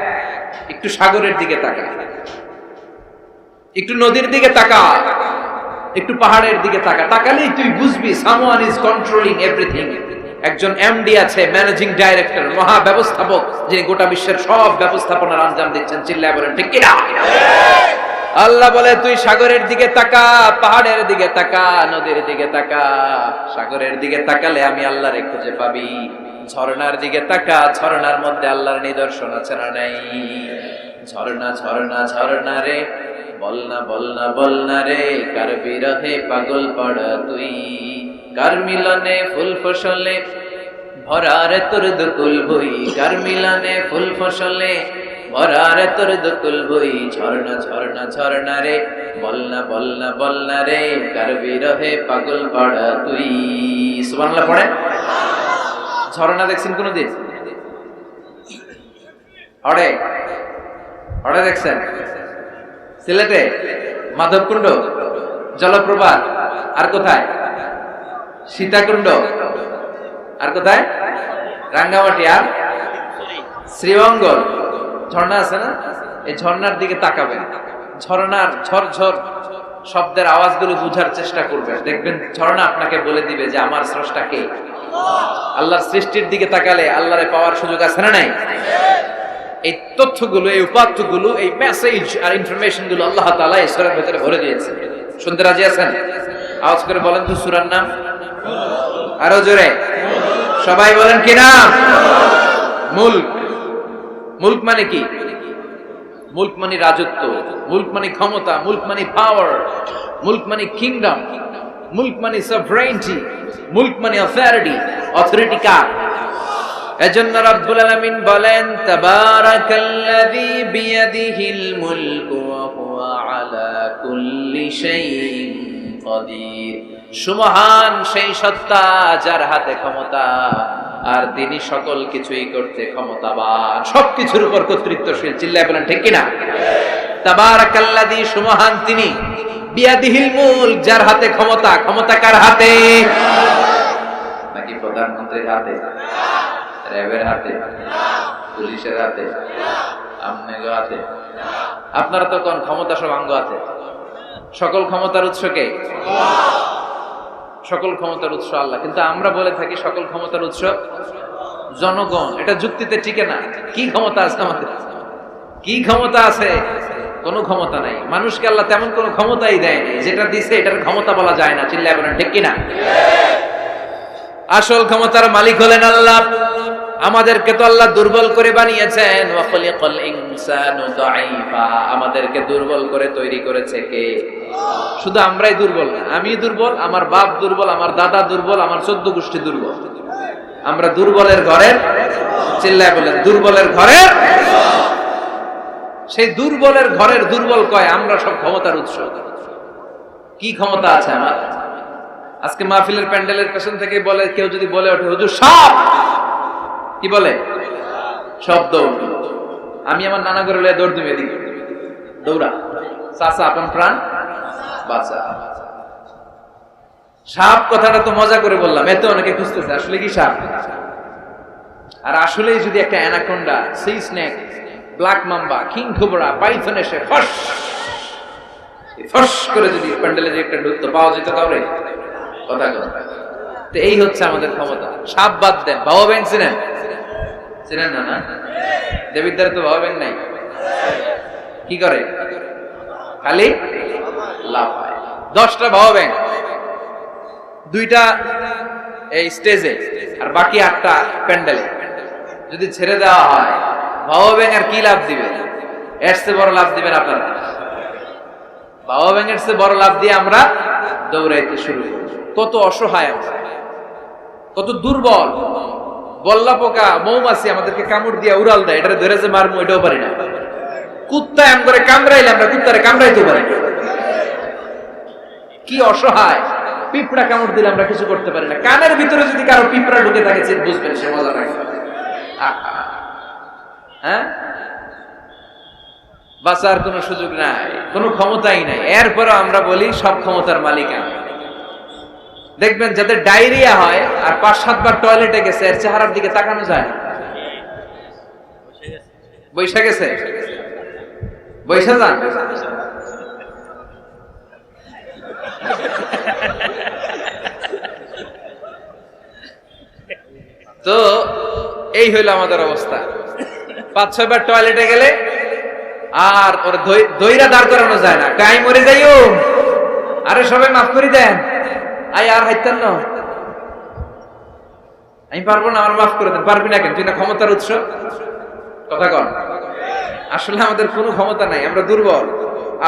একটু সাগরের দিকে তাকা, একটু নদীর দিকে তাকা, একটু পাহাড়ের দিকে তাকা। তাকালেই তুই বুঝবি সামওয়ান ইজ কন্ট্রোলিং এভরিথিং। একজন এমডি আছে, ম্যানেজিং ডাইরেক্টর, মহা ব্যবস্থাপক, যিনি গোটা বিশ্বের সব ব্যবস্থাপনার আঞ্জাম দিচ্ছেন। চিল্লায় বলেন ঠিক কিনা? আল্লাহ বলে, তুই সাগরের দিকে তাকা, পাহাড়ের দিকে তাকা, নদীর দিকে তাকা। সাগরের দিকে তাকালে আমি আল্লাহরে খুঁজে পাবি। ঝর্ণার দিকে তাকা, ঝর্ণার মধ্যে আল্লাহর নিদর্শন আছে না নাই? ঝর্ণা ঝর্ণা ঝর্ণা রে, বলনা বলনা বলনা রে, কার বিরহে পাগল পড়া তুই, কার মিলনে ফুল ফসলে ভরা রে তোর দুকুল বই, কার মিলনে ফুল ফসলে ভরা রে তোর দুকুল বই। ঝর্ণা ঝর্ণা ঝর্ণা রে, বলনা বলনা বলনা রে, কার বিরহে পাগল পড়া তুই। সুবহানাল্লাহ পড়েন। ঝর্ণা দেখছেন কোনদিন? হড়ে হড়ে দেখছেন? সিলেটে মাধবকুণ্ড জলপ্রপাত, আর কোথায়? সীতাকুণ্ড, আর কোথায়? রাঙ্গামাটি, আর শ্রীমঙ্গল। ঝর্ণা আছে না? এই ঝর্ণার দিকে তাকাবেন, ঝর্ণার ঝরঝর শব্দের আওয়াজগুলো বুঝার চেষ্টা করবেন। দেখবেন ঝর্ণা আপনাকে বলে দিবে যে আমার স্রষ্টা কে। আল্লাহর সৃষ্টির দিকে তাকালে আল্লাহরে পাওয়ার সুযোগ আছে না নাই? এই তথ্যগুলো, এই উপাত্তগুলো, এই মেসেজ আর ইনফরমেশন গুলো আল্লাহ তাআলা এই সূরার ভিতরে ভরে দিয়েছেন। শুনতে রাজি আছেন? আওয়াজ করে বলেন তো সূরার নাম। আরো জোরে সবাই বলেন কি নাম? মুলক। মুলক মানে কি? মুলক মানে রাজত্ব, মুলক মানে ক্ষমতা, মুলক মানে পাওয়ার, মুলক মানে কিংডম, মুলক মানে সভরেনিটি, মুলক মানে অথরিটি। অথরিটি কার? এজন্য রব্বুল আলামিন বলেন, তাবারাকাল্লাযী বিয়াদিহিল মুলকু ওয়া হুয়া আলা কুল্লি শাইইন কাদির। সুমহান সেই সত্তা যার হাতে ক্ষমতা, আর তিনি সকল কিছুই করতে ক্ষমতাবান, সবকিছুর উপর কর্তৃত্বশীল। চিল্লায় বলেন ঠিক কিনা? তাবারাকাল্লাযী, সুমহান তিনি, বিয়াদিহিল মুলক, যার হাতে ক্ষমতা। ক্ষমতা কার হাতে? নাকি প্রধানমন্ত্রীর হাতে, র্যাবের হাতে, পুলিশের হাতে, আমনেগো হাতে? আপনারা তো কোন ক্ষমতা সব আঙ্গ হাতে। সকল ক্ষমতার উৎস কে? সকল ক্ষমতার উৎস আল্লাহ। কিন্তু আমরা বলে থাকি সকল ক্ষমতার উৎস জনগণ। এটা যুক্তিতে টিকে না। কি ক্ষমতা আছে আমাদের? কি ক্ষমতা আছে? কোনো ক্ষমতা নাই। মানুষকে আল্লাহ তেমন কোনো ক্ষমতাই দেয়নি। যেটা দিছে এটার ক্ষমতা বলা যায় না। চিল্লায় বলেন ঠিক কিনা? আসল ক্ষমতার মালিক হলেন আল্লাহ। আমাদেরকে তো আল্লাহ দুর্বল করে বানিয়েছেন। ওয়া খালাকাল ইনসানু দাঈফা, আমাদেরকে দুর্বল করে তৈরি করেছে কে? শুধু আমরাই দুর্বল না, আমি দুর্বল, আমার বাপ দুর্বল, আমার দাদা দুর্বল, আমার 14 গোষ্ঠী দুর্বল। আমরা দুর্বলের ঘরের, চিল্লায় বলেন দুর্বলের ঘরের। সেই দুর্বলের ঘরের দুর্বল কয় আমরা সব ক্ষমতার উৎস। কি ক্ষমতা আছে আমার? আজকে মাহফিলের প্যান্ডেলের পেছন থেকে বলে, কেউ যদি বলে ওঠে হুজুর সাপ, কি বলে? শব্দ। আমি আমার নানা করে লয়ে দৌড় দিবে, এদিকে দৌড়া, চাচা আপন প্রাণ বাঁচা। সাপ কথাটা তো মজা করে বললাম, এত অনেকে খুঁজতেছে আসলে কি সাপ। আর আসলেই যদি একটা anaconda, C snake, black mamba, king cobra, Python এসে ফস ফস করে যদি প্যান্ডেলে যে একটা ঢুকতো, পাওয়া যেত কাউরে? কথা কথা। তো এই হচ্ছে আমাদের ক্ষমতা। সাপ বাদ দেন, বাবা ব্যাং চিনেন? চিনেন না? না, দেবিদ্দারে তো বাবা ব্যাং নাই। কি করে? খালি লাফায়। 10টা বাবা ব্যাং, 2টা এই স্টেজে, আর বাকি 8টা প্যান্ডেলে যদি ছেড়ে দেওয়া হয়, বাবা ব্যাং আর কি লাভ দিবে? এর চেয়ে বড় লাভ দিবেন আপনারা? বাবা ব্যাং এর চেয়ে বড় লাভ দিয়ে আমরা দৌড়াইতে শুরু করি। কত অসহায়, কত দুর্বল। বল্লা পোকা, মৌমাছি আমাদেরকে কামড় দিয়ে উড়াল দেয়, এটা ধরে যে মারমু এটাও পারি না। কুত্তা এম করে কামড়াইলে আমরা কুত্তারে কামড়াইতে পারি। কি অসহায়। পিঁপড়া কামড় দিলে আমরা কিছু করতে পারি না। কানের ভিতরে যদি কারো পিঁপড়া ঢুকে থাকে, বুঝবেন সে মজা লাগে। হ্যাঁ, বাঁচার কোনো সুযোগ নাই, কোনো ক্ষমতাই নাই। এরপরও আমরা বলি সব ক্ষমতার মালিক আমি। দেখবেন যাদের ডায়রিয়া হয় আর 5-7 বার টয়লেটে গেছে, এর চেহারার দিকে তাকানো যায় না। বৈশা গেছে, বৈশা যান। তো এই হইল আমাদের অবস্থা। 5-6 বার টয়লেটে গেলে আর ওর দইরা দাঁড় করানো যায় না। টাইম মরে যাইও, আরে সবাই মাফ করে দেন, আই আর হাইতেন না, আমি পারবো না, আমার মাফ করে দেন। পারবি না কেন? তুই না ক্ষমতার উৎস। কথা কন। আসলে আমাদের কোনো ক্ষমতা নাই, আমরা দুর্বল।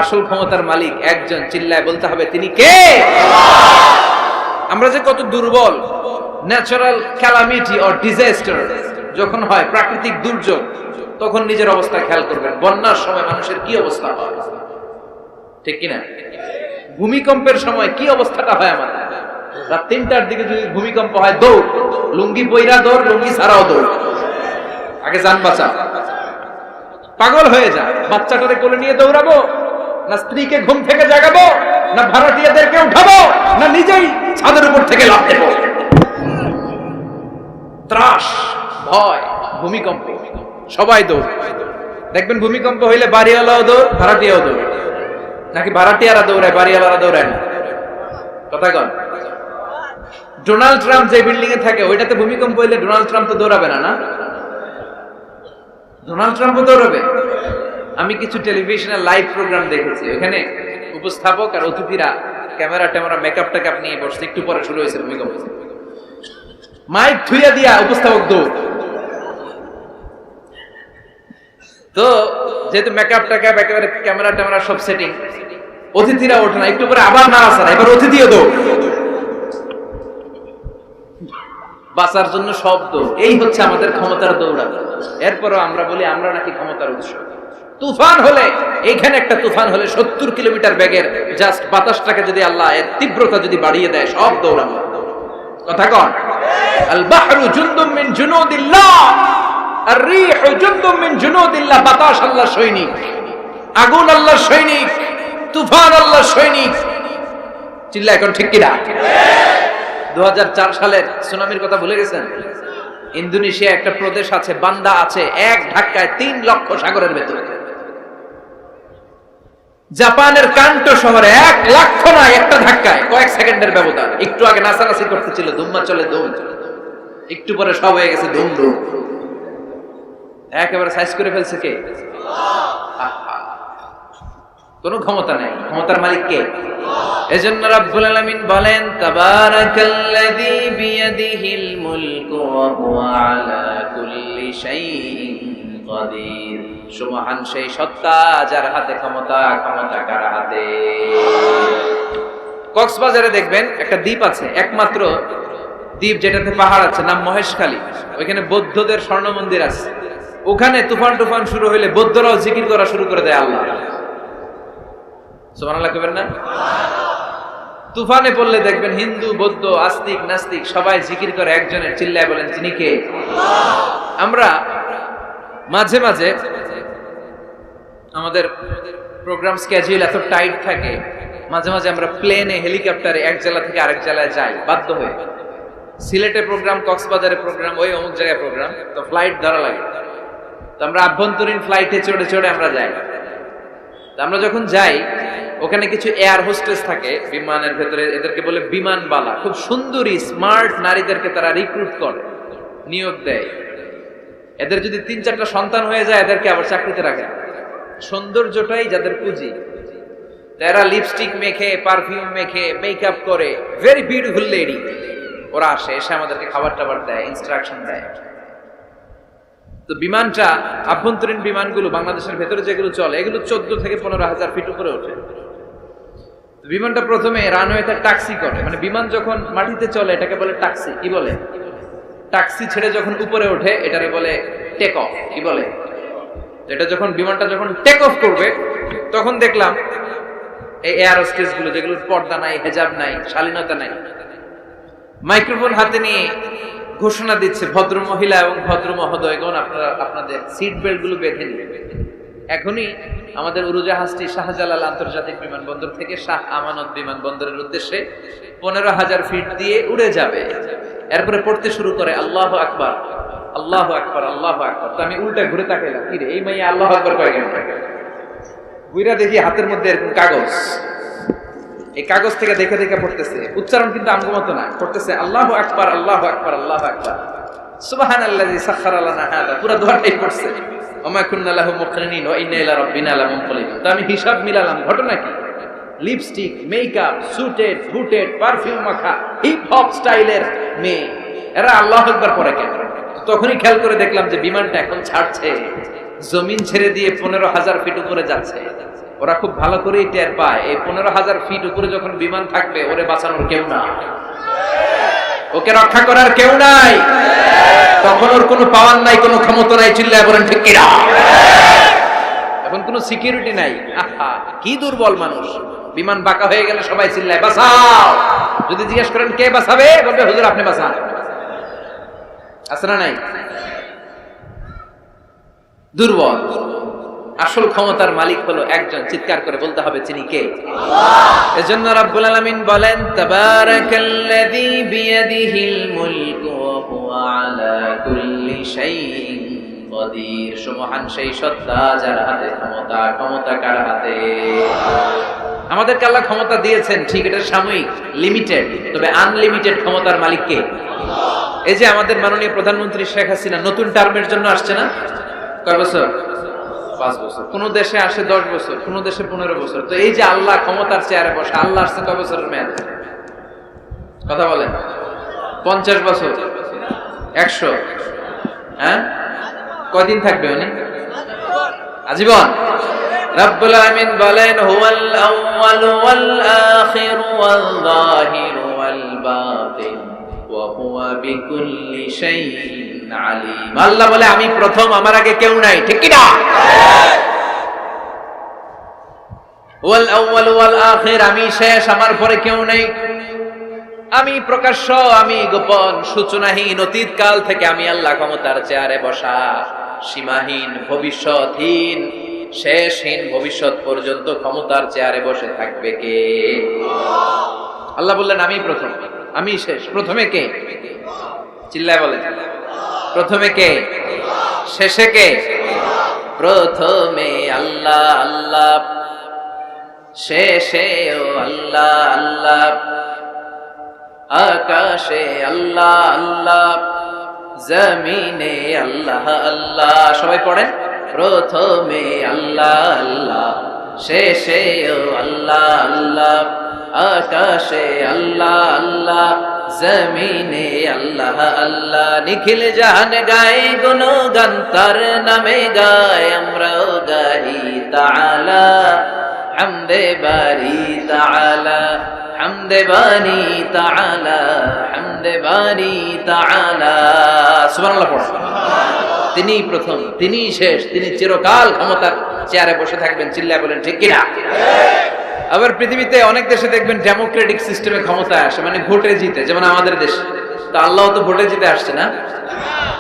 আসল ক্ষমতার মালিক একজন, চিল্লায় বলতে হবে তিনি কে। আমরা যে কত দুর্বল। ন্যাচারাল ক্যালামিটি অর ডিজাস্টার যখন হয়, প্রাকৃতিক দুর্যোগ, তখন নিজের অবস্থা খেয়াল করবেন। বন্যার সময় মানুষের কি অবস্থা হয়, ঠিক কিনা? ভূমিকম্পের সময় কি অবস্থাটা হয় আমাদের? রাত 3টার দিকে যদি ভূমিকম্প হয়, দৌড়, লুঙ্গি বইরা দৌড়, লুঙ্গি ছাড়াও দৌড়, আগে জান বাঁচা। পাগল হয়ে যায়। বাচ্চাটারে কোলে নিয়ে দৌড়াবো, না স্ত্রীকে ঘুম থেকে জাগাবো, না ভাড়াটিয়াদেরকে উঠাবো, না নিজেই ছাদের উপর থেকে লাফ দেবো। ত্রাস, ভয়, ভূমিকম্প, সবাই দৌড়। দেখবেন ভূমিকম্প হইলে বাড়িওয়ালাও দৌড়, ভাড়াটিয়াও দৌড়। নাকি ভাড়াটিয়ারা দৌড়ায়, বাড়িওয়ালারা দৌড়ায় না? কথা কন। ডোনাল্ড ট্রাম্প যে বিল্ডিং এ থাকে, ওইটাতে ভূমিকম্প হইলে ডোনাল্ড ট্রাম্প তো দৌড়াবে না? না, ডোনাল্ড ট্রাম্পও দৌড়াবে। আমি কিছু টেলিভিশনের লাইভ প্রোগ্রাম দেখেছি, ওখানে উপস্থাপক আর অতিথিরা ক্যামেরা ট্যামেরা মেকআপ টেকআপ নিয়ে বসছে। একটু পরে শুরু হয়েছে ভূমিকম্প, মাইক থুইয়া দিয়া উপস্থাপক দৌড়। তো যেহেতু মেকআপ টেকআপ একেবারে ক্যামেরা ট্যামেরা সব সেটিং, অতিথিরা ওঠে না। একটু পরে আবার নাড়াচাড়া, এবার অতিথিও দৌড়। বাঁচার জন্য সব দৌড়। এই হচ্ছে আমাদের ক্ষমতার দৌড়া। এরপরও আমরা বলি আমরা নাকি ক্ষমতার উৎস। তুফান হলে, এইখানে একটা তুফান হলে 70 কিলোমিটার বেগের জাস্ট বাতাসটাকে যদি আল্লাহ এর তীব্রতা যদি বাড়িয়ে দেয়, সব দৌড়াবো। কথা কন। আল বাহরু জুনদুম মিন জুনুদিল্লাহ, আর রিহু জুনদুম মিন জুনুদিল্লাহ। বাতাস আল্লাহর সৈনিক, আগুন আল্লাহর সৈনিক, তুফান আল্লাহর সৈনিক। চিল্লা এখন ঠিক কিনা? 2004 সালের সুনামির কথা ভুলে গেছেন? ইন্দোনেশিয়া একটা প্রদেশ আছে, বান্দা আছে, এক ধাক্কায় 3 লক্ষ সাগরের ভেতরে। জাপানের কান্টো শহরে 1 লক্ষ নয়, একটা ধাক্কায়, কয়েক সেকেন্ডের ব্যবধান। একটু আগে নাচানাচি করতেছিল, ধুম্মা চলে ধুম, একটু পরে সব হয়ে গেছে ধুম ধুম। একেবারে সাইজ করে ফেলছে কে? কোন ক্ষমতা নাই। ক্ষমতার মালিক কে? এজন্য রাব্বুল আলামিন বলেন, তাবারাকাল্লাযী বিয়াদিহিল মুলকু ওয়া হুয়া আলা কুল্লি শাইইন কাদির। সুবহান সেই সত্তা যার হাতে ক্ষমতা, ক্ষমতা কার হাতে? কক্সবাজারে দেখবেন একটা দ্বীপ আছে, একমাত্র দ্বীপ যেটাতে পাহাড় আছে, নাম মহেশখালী। ওইখানে বৌদ্ধদের স্বর্ণ মন্দির আছে। ওখানে তুফান টুফান শুরু হইলে বৌদ্ধরাও জিকির করা শুরু করে দেয় আল্লাহ। সুবহানাল্লাহ কইবেন না? তুফানে পড়লে দেখবেন হিন্দু বৌদ্ধ আস্তিক নাস্তিক সবাই জিকির করে একজনের, চিল্লায় বলেন তিনি কে? আমরা মাঝে মাঝে আমাদের প্রোগ্রাম স্কেডিউল এত টাইট থাকে, মাঝে মাঝে আমরা প্লেনে হেলিকপ্টারে এক জেলা থেকে আরেক জেলায় যাই বাধ্য হয়ে। সিলেটে প্রোগ্রাম, কক্সবাজারে প্রোগ্রাম, ওই অমুক জায়গায় প্রোগ্রাম, তো ফ্লাইট ধরা লাগে। তো আমরা আভ্যন্তরীণ ফ্লাইটে চড়ে চড়ে আমরা যাই। তো আমরা যখন যাই ওখানে কিছু এয়ার হোস্টেস থাকে বিমানের ভেতরে, এদেরকে বলে বিমানবালা। খুব সুন্দরী স্মার্ট নারীদেরকে তারা রিক্রুট করে, নিয়োগ দেয়। এদের যদি 3-4টা সন্তান হয়ে যায় এদেরকে আবার চাকরিতে রাখে। সৌন্দর্যটাই যাদের পুঁজি। তারা লিপস্টিক মেখে, পারফিউম মেখে, মেকআপ করে, ভেরি বিউটিফুল লেডি। ওরা আসে, এসে আমাদেরকে খাবার টাবার দেয়, ইনস্ট্রাকশন দেয়। তো বিমানটা, আভ্যন্তরীণ বিমানগুলো বাংলাদেশের ভেতরে যেগুলো চলে এগুলো 14 থেকে 15,000 ফিট উপরে ওঠে। বিমানটা প্রথমে রানওয়েতে ট্যাক্সি করে, মানে বিমান যখন মাটিতে চলে এটাকে বলে ট্যাক্সি। কি বলে? ট্যাক্সি ছেড়ে যখন উপরে ওঠে এটারে বলে টেক অফ। কি বলে? এটা যখন বিমানটা যখন টেক অফ করবে তখন দেখলাম এই এয়ার হোস্টেস গুলো, যেগুলোর পর্দা নাই, হেজাব নাই, শালীনতা নাই, মাইক্রোফোন হাতে নিয়ে ঘোষণা দিচ্ছে, ভদ্র মহিলা এবং ভদ্র মহোদয়গণ, আপনারা আপনাদের সিট বেল্ট গুলো বেঁধে নিন। এখনই আমাদের উড়োজাহাজটি শাহজালাল আন্তর্জাতিক বিমানবন্দর থেকে শাহ আমানত বিমানবন্দরের উদ্দেশ্যে 15,000 ফিট দিয়ে উড়ে যাবে। এরপরে পড়তে শুরু করে আল্লাহু আকবার, আল্লাহু আকবার, আল্লাহু আকবার। তো আমি উল্টা ঘুরে তাকাইলাম, কি রে এই মাইয়া আল্লাহু আকবার কয় কেন? ঘুরে দেখি হাতের মধ্যে এরকম কাগজ। এই কাগজ থেকে দেখে দেখে পড়তেছে, উচ্চারণ কিন্তু আমগো মতো না, পড়তেছে আল্লাহু আকবার, আল্লাহু আকবার, আল্লাহু আকবার, সুবহানাল্লাযী সাখখারা লানা হাযা। পুরো দোয়াটাই পড়ছে, ওমা কুন্না লাহু মুকরিনিন ওয়া ইন্না ইলা রাব্বিনা লামুনকালিবুন। তো আমি হিসাব মিলালাম, ঘটনা কি? লিপস্টিক, মেকআপ, সুটেড, বুটেড, পারফিউম মাখা, হিপ হপ স্টাইলের মেয়ে, এরা আল্লাহু আকবার পড়ে কেন? তখনই খেয়াল করে দেখলাম যে বিমানটা এখন ছাড়ছে, জমিন ছেড়ে দিয়ে 15,000 ফিট উপরে যাচ্ছে। ওরা খুব ভালো করেই টের পায় এই 15,000 ফিট উপরে যখন বিমান থাকবে ওরে বাঁচানোর কেউ না, ওকে রক্ষা করার কেউ নাই, তখন ওর কোনো পাওয়ার নাই, কোনো ক্ষমতা নাই। চিল্লায় বলেন ঠিক কিনা? এখন কোনো সিকিউরিটি নাই। আহা, কি দুর্বল মানুষ। বিমান বাঁকা হয়ে গেলে সবাই চিল্লায় বাঁচাও। যদি জিজ্ঞেস করেন কে বাঁচাবে, বলবে হুজুর আপনি বাঁচান। আছে না নাই? দুর্বল। আসল ক্ষমতার মালিক হলো একজন, চিৎকার করে বলতে হবে তিনি কে? এজন্য রাব্বুল আলামিন বলেন তাবারাকাল্লাযী বিয়াদিহিল মুলকু ওয়া হুয়া আলা কুল্লি শাইইন কাদির। সুবহান সেই সত্তা যার হাতে ক্ষমতা। ক্ষমতা কার হাতে? আমাদেরকে আল্লাহ ক্ষমতা দিয়েছেন, ঠিক, এটা সাময়িক, লিমিটেড, তবে আনলিমিটেড ক্ষমতার মালিক কে? এই যে আমাদের মাননীয় প্রধানমন্ত্রী শেখ হাসিনা নতুন টার্মের জন্য আসছে না? কয় বছর? 5 বছর। কোন দেশে আসে 10 বছর, কোন দেশে 15 বছর। তো এই যে আল্লাহ ক্ষমতার চেয়ারে বসে, আল্লাহ আসছে কয় বছরের মেয়াদ? কথা বলেন। 50 বছর, 100? হ্যাঁ, কয়দিন থাকবে উনি? আজীবন। রব্বুল আলামিন বলেন হুয়াল আউয়াল ওয়াল আখির ওয়াল যাহির ওয়াল বাতিন ওয়া হুয়া বিকুল্লি শাইইন আলিম। আল্লাহ বলে আমি প্রথম, আমার আগে কেউ নাই। ঠিক কি না? ওয়াল আউয়াল ওয়াল আখির, আমি শেষ, আমার পরে কেউ নাই। আমি প্রকাশ্য, আমি গোপন, সূচনাহীন, অতীতকাল থেকে আমি আল্লাহ ক্ষমতার চেয়ারে বসা, সীমাহীন, ভবিষ্যৎহীন, শেষহীন, ভবিষ্যৎ পর্যন্ত ক্ষমতার চেয়ারে বসে থাকবে কে? আল্লাহ বললেন আমি প্রথম, আমি শেষ। প্রথমে কে? চিল্লায় বলেন, প্রথমে কে? শেষে কে? প্রথমে আল্লাহ আল্লাহ, শেষেও আল্লাহ আল্লাহ, আকাশে আল্লাহ আল্লাহ, জমিনে আল্লাহ আল্লাহ। সবাই পড়েন, প্রথমে আল্লাহ আল্লাহ, শেষেও আল্লাহ আল্লাহ, আকাশে আল্লাহ আল্লাহ, জমিনে আল্লাহ আল্লাহ। নিখিল জাহান গায় গুণগান, তার নামে গায় আমরাও গাই তাআলা, হামদে বারি তাআলা, হামদে বারি তাআলা, হামদে বারি তাআলা। সুবহানাল্লাহ পড়ো। তিনি প্রথম, তিনি শেষ, তিনি চিরকাল ক্ষমতার চেয়ারে বসে থাকবেন। চিল্লায় বলেন ঠিক কিনা? আবার পৃথিবীতে অনেক দেশে দেখবেন ডেমোক্রেটিক সিস্টেমে ক্ষমতায় আসে, মানে ভোটে জিতে, যেমন আমাদের দেশে। তো আল্লাহ তো ভোটে জিতে আসছে না?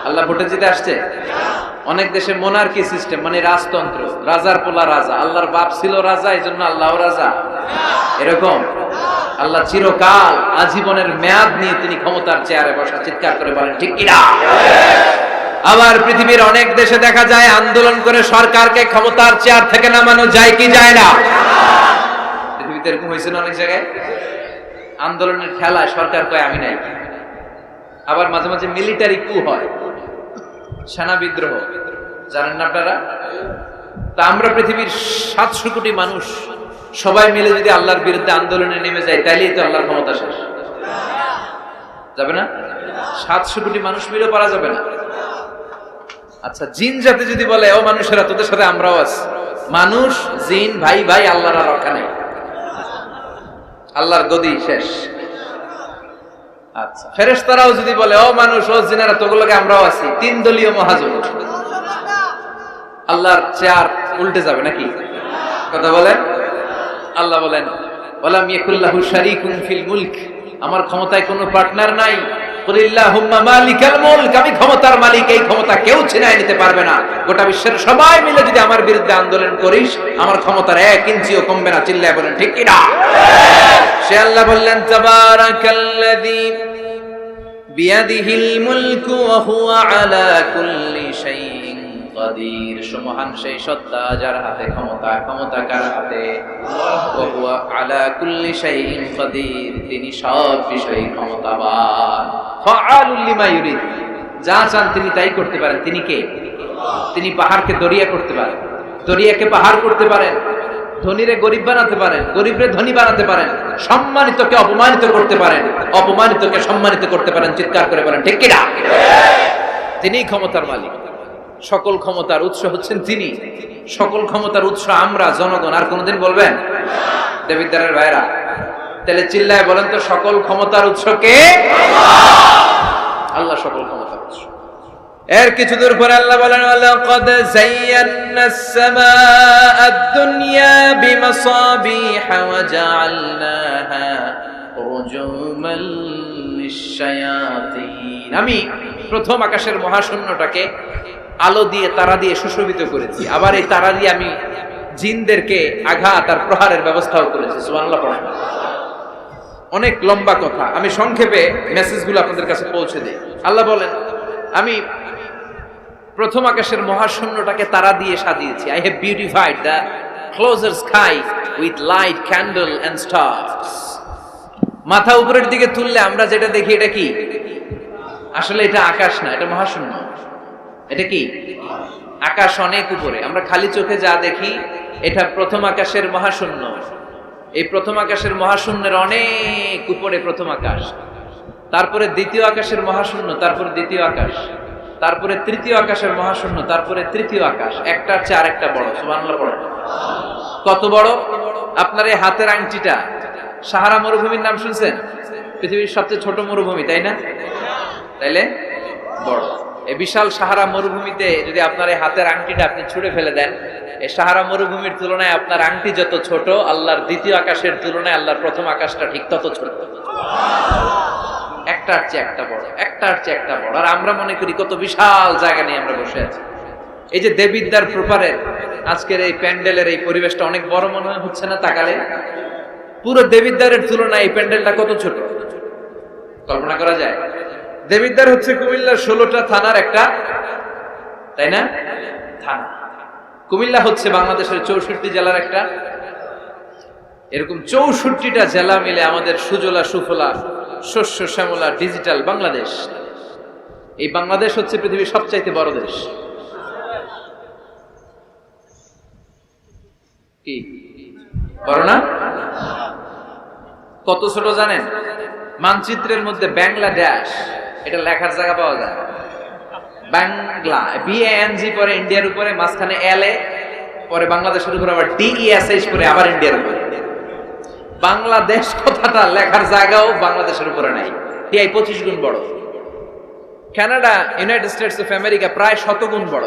আল্লাহ ভোটে জিতে আসছে? অনেক দেশে মোনার্কি সিস্টেম, মানে রাজতন্ত্র, রাজার পোলা রাজা, আল্লাহর বাপ ছিল রাজা, এই জন্য আল্লাহ রাজা, এরকম? আল্লাহ চিরকাল আজীবনের মেয়াদ নিয়ে তিনি ক্ষমতার চেয়ারে বসা। চিৎকার করে বলেন ঠিক কিনা? আবার পৃথিবীর অনেক দেশে দেখা যায় আন্দোলন করে সরকারকে ক্ষমতার চেয়ার থেকে নামানো যায় কি যায় না? পৃথিবীতে এরকম হয়েছে না অনেক জায়গায়? আন্দোলনের ঠেলায় সরকার কয় আমি নাই। আবার মাঝে মাঝে মিলিটারি কু হয়, সেনা বিদ্রোহ, জানেন না আপনারা? তা আমরা পৃথিবীর 700 কোটি মানুষ সবাই মিলে যদি আল্লাহর বিরুদ্ধে আন্দোলনে নেমে যায়, তাইলেই তো আল্লাহর ক্ষমতা শেষ যাবে না? 700 কোটি মানুষ মিলে পারা যাবে না। আচ্ছা, জিন জাতি যদি বলে ও মানুষেরা তোদের সাথে আমরাও আছি, মানুষ জিন ভাই ভাই, আল্লাহর আর রক্ষা নেই, আল্লাহর গদি শেষ। আচ্ছা, ফেরেশতারাও যদি বলে ও মানুষ ও জিনেরা তোগুলোকে আমরাও আছি, 3 দলীয় মহাজোট, আল্লাহর চেয়ার উল্টে যাবে নাকি? কথা বলেন। আল্লাহ বলেন ওয়ালাম ইয়াকুল্লাহু শারীকুন ফিল মুলক, আমার ক্ষমতায় কোনো পার্টনার নাই। কুলিল্লাহুম্মা মালিকাল মুলক, আমি ক্ষমতার মালিক, এই ক্ষমতা কেউ ছিনায় নিতে পারবে না। গোটা বিশ্বের সবাই মিলে যদি আমার বিরুদ্ধে আন্দোলন করিস, আমার ক্ষমতার 1 ইঞ্চিও কমবে না। চিল্লায় বলেন ঠিক কি না? সে আল্লাহ বললেন তাবারাকাল্লাযী বিয়াদিহিল মুলকু ওয়া হুয়া আলা কুল্লি শাইইন কাদির। সুমহান সেই সত্তা যার হাতে ক্ষমতা, ক্ষমতা কার হাতে? ওয়া হুয়া আলা কুল্লি শাইইন কাদির, তিনি সব বিষয়ে ক্ষমতাবান। ফাআলুল লিমা ইউরিদ, যা চান তিনি তাই করতে পারেন। তিনি কে? তিনি পাহাড়কে দরিয়া করতে পারেন, দরিয়াকে পাহাড় করতে পারেন, ধনীরে গরিব বানাতে পারেন, গরিবরে ধনী বানাতে পারেন, সম্মানিতকে অপমানিত করতে পারেন, অপমানিতকে সম্মানিত করতে পারেন। চিৎকার করে বলেন ঠিক কি না? তিনিই ক্ষমতার মালিক। সকল ক্ষমতার উৎস হচ্ছেন তিনি, সকল ক্ষমতার উৎস আমরা জনগণ। আর কোনদিন বলবেন? দেবিদ্বারের ভাইরা, তাহলে চিল্লায় বলেন তো সকল ক্ষমতার উৎস কে? আল্লাহ সকল ক্ষমতার উৎস। এর কিছু দূর পরে আল্লাহ বলেন ওয়ালাকাদ যায়্যানাস সামাআদ দুনিয়া বিমাসাবিহা ওয়া জাআলনাহা রুজুমান লিশ-শায়াতিন, আমি প্রথম আকাশের মহাশূন্যটাকে আলো দিয়ে, তারা দিয়ে সুশোভিত করেছি। আবার এই তারা দিয়ে আমি জিনদেরকে আঘাত আর প্রহারের ব্যবস্থাও করেছি। সুবহানাল্লাহ পড়েন। অনেক লম্বা কথা, আমি সংক্ষেপে মেসেজগুলো আপনাদের কাছে পৌঁছে দিই। আল্লাহ বলেন আমি প্রথম আকাশের মহাশূন্যটাকে তারা দিয়ে সাজিয়েছি। I have beautified the closer sky with light, candle and stars. মাথা উপরের দিকে তুললে আমরা যেটা দেখি এটা কি? আসলে এটা আকাশ না, এটা মহাশূন্য। এটা কি? আকাশ অনেক উপরে, আমরা খালি চোখে যা দেখি এটা প্রথম আকাশের মহাশূন্য। এই প্রথম আকাশের মহাশূন্যের অনেক উপরে প্রথম আকাশ, তারপরে দ্বিতীয় আকাশের মহাশূন্য, তারপরে দ্বিতীয় আকাশ, তারপরে তৃতীয় আকাশের মহাশূন্য, তারপরে তৃতীয় আকাশ। একটার চেয়ে আরেকটা বড়। সুবহানাল্লাহ পড়েন। কত বড়? আপনার এই হাতের আংটিটা, সাহারা মরুভূমির নাম শুনছেন? পৃথিবীর সবচেয়ে ছোট মরুভূমি, তাই না? তাইলে বড়। এই বিশাল সাহারা মরুভূমিতে যদি আপনার এই হাতের আংটিটা আপনি ছুঁড়ে ফেলে দেন, এই সাহারা মরুভূমির তুলনায় আপনার আংটি যত ছোট, আল্লাহর দ্বিতীয় আকাশের তুলনায় আল্লাহর প্রথম আকাশটা ঠিক তত ছোট। একটার চেয়ে একটা বড়, একটার চেয়ে একটা বড়। আর আমরা মনে করি কত বিশাল জায়গা নিয়ে আমরা বসে আছি। এই যে দেবিদ্বার প্রপারের আজকের এই প্যান্ডেলের এই পরিবেশটা অনেক বড় মনে হচ্ছে না তাকালে? পুরো দেবিদ্বারের তুলনায় এই প্যান্ডেলটা কত ছোট, কল্পনা করা যায়? দেবিদ্বার হচ্ছে কুমিল্লার 16টা থানার একটা, তাই না? থানা। কুমিল্লা হচ্ছে বাংলাদেশের 64 জেলার একটা। এরকম 64টা জেলা মিলে আমাদের সুজলা সুফলা শস্য শ্যামলা ডিজিটাল বাংলাদেশ। এই বাংলাদেশ হচ্ছে পৃথিবীর সবচাইতে বড় দেশ। কি বড় না? কত ছোট জানেন? মানচিত্রের মধ্যে বাংলাদেশ এটা লেখার জায়গা পাওয়া যায়। বাংলা BANG পরে ইন্ডিয়ার উপরে, মাঝখানে LA, পরে বাংলাদেশের উপরে আবার DESH পরে আবার ইন্ডিয়ার উপরে। বাংলাদেশ কথাটা লেখার জায়গাও বাংলাদেশের উপরে নাই। এই 25 গুণ বড়। Canada, United states of America প্রায় 100 গুণ বড়।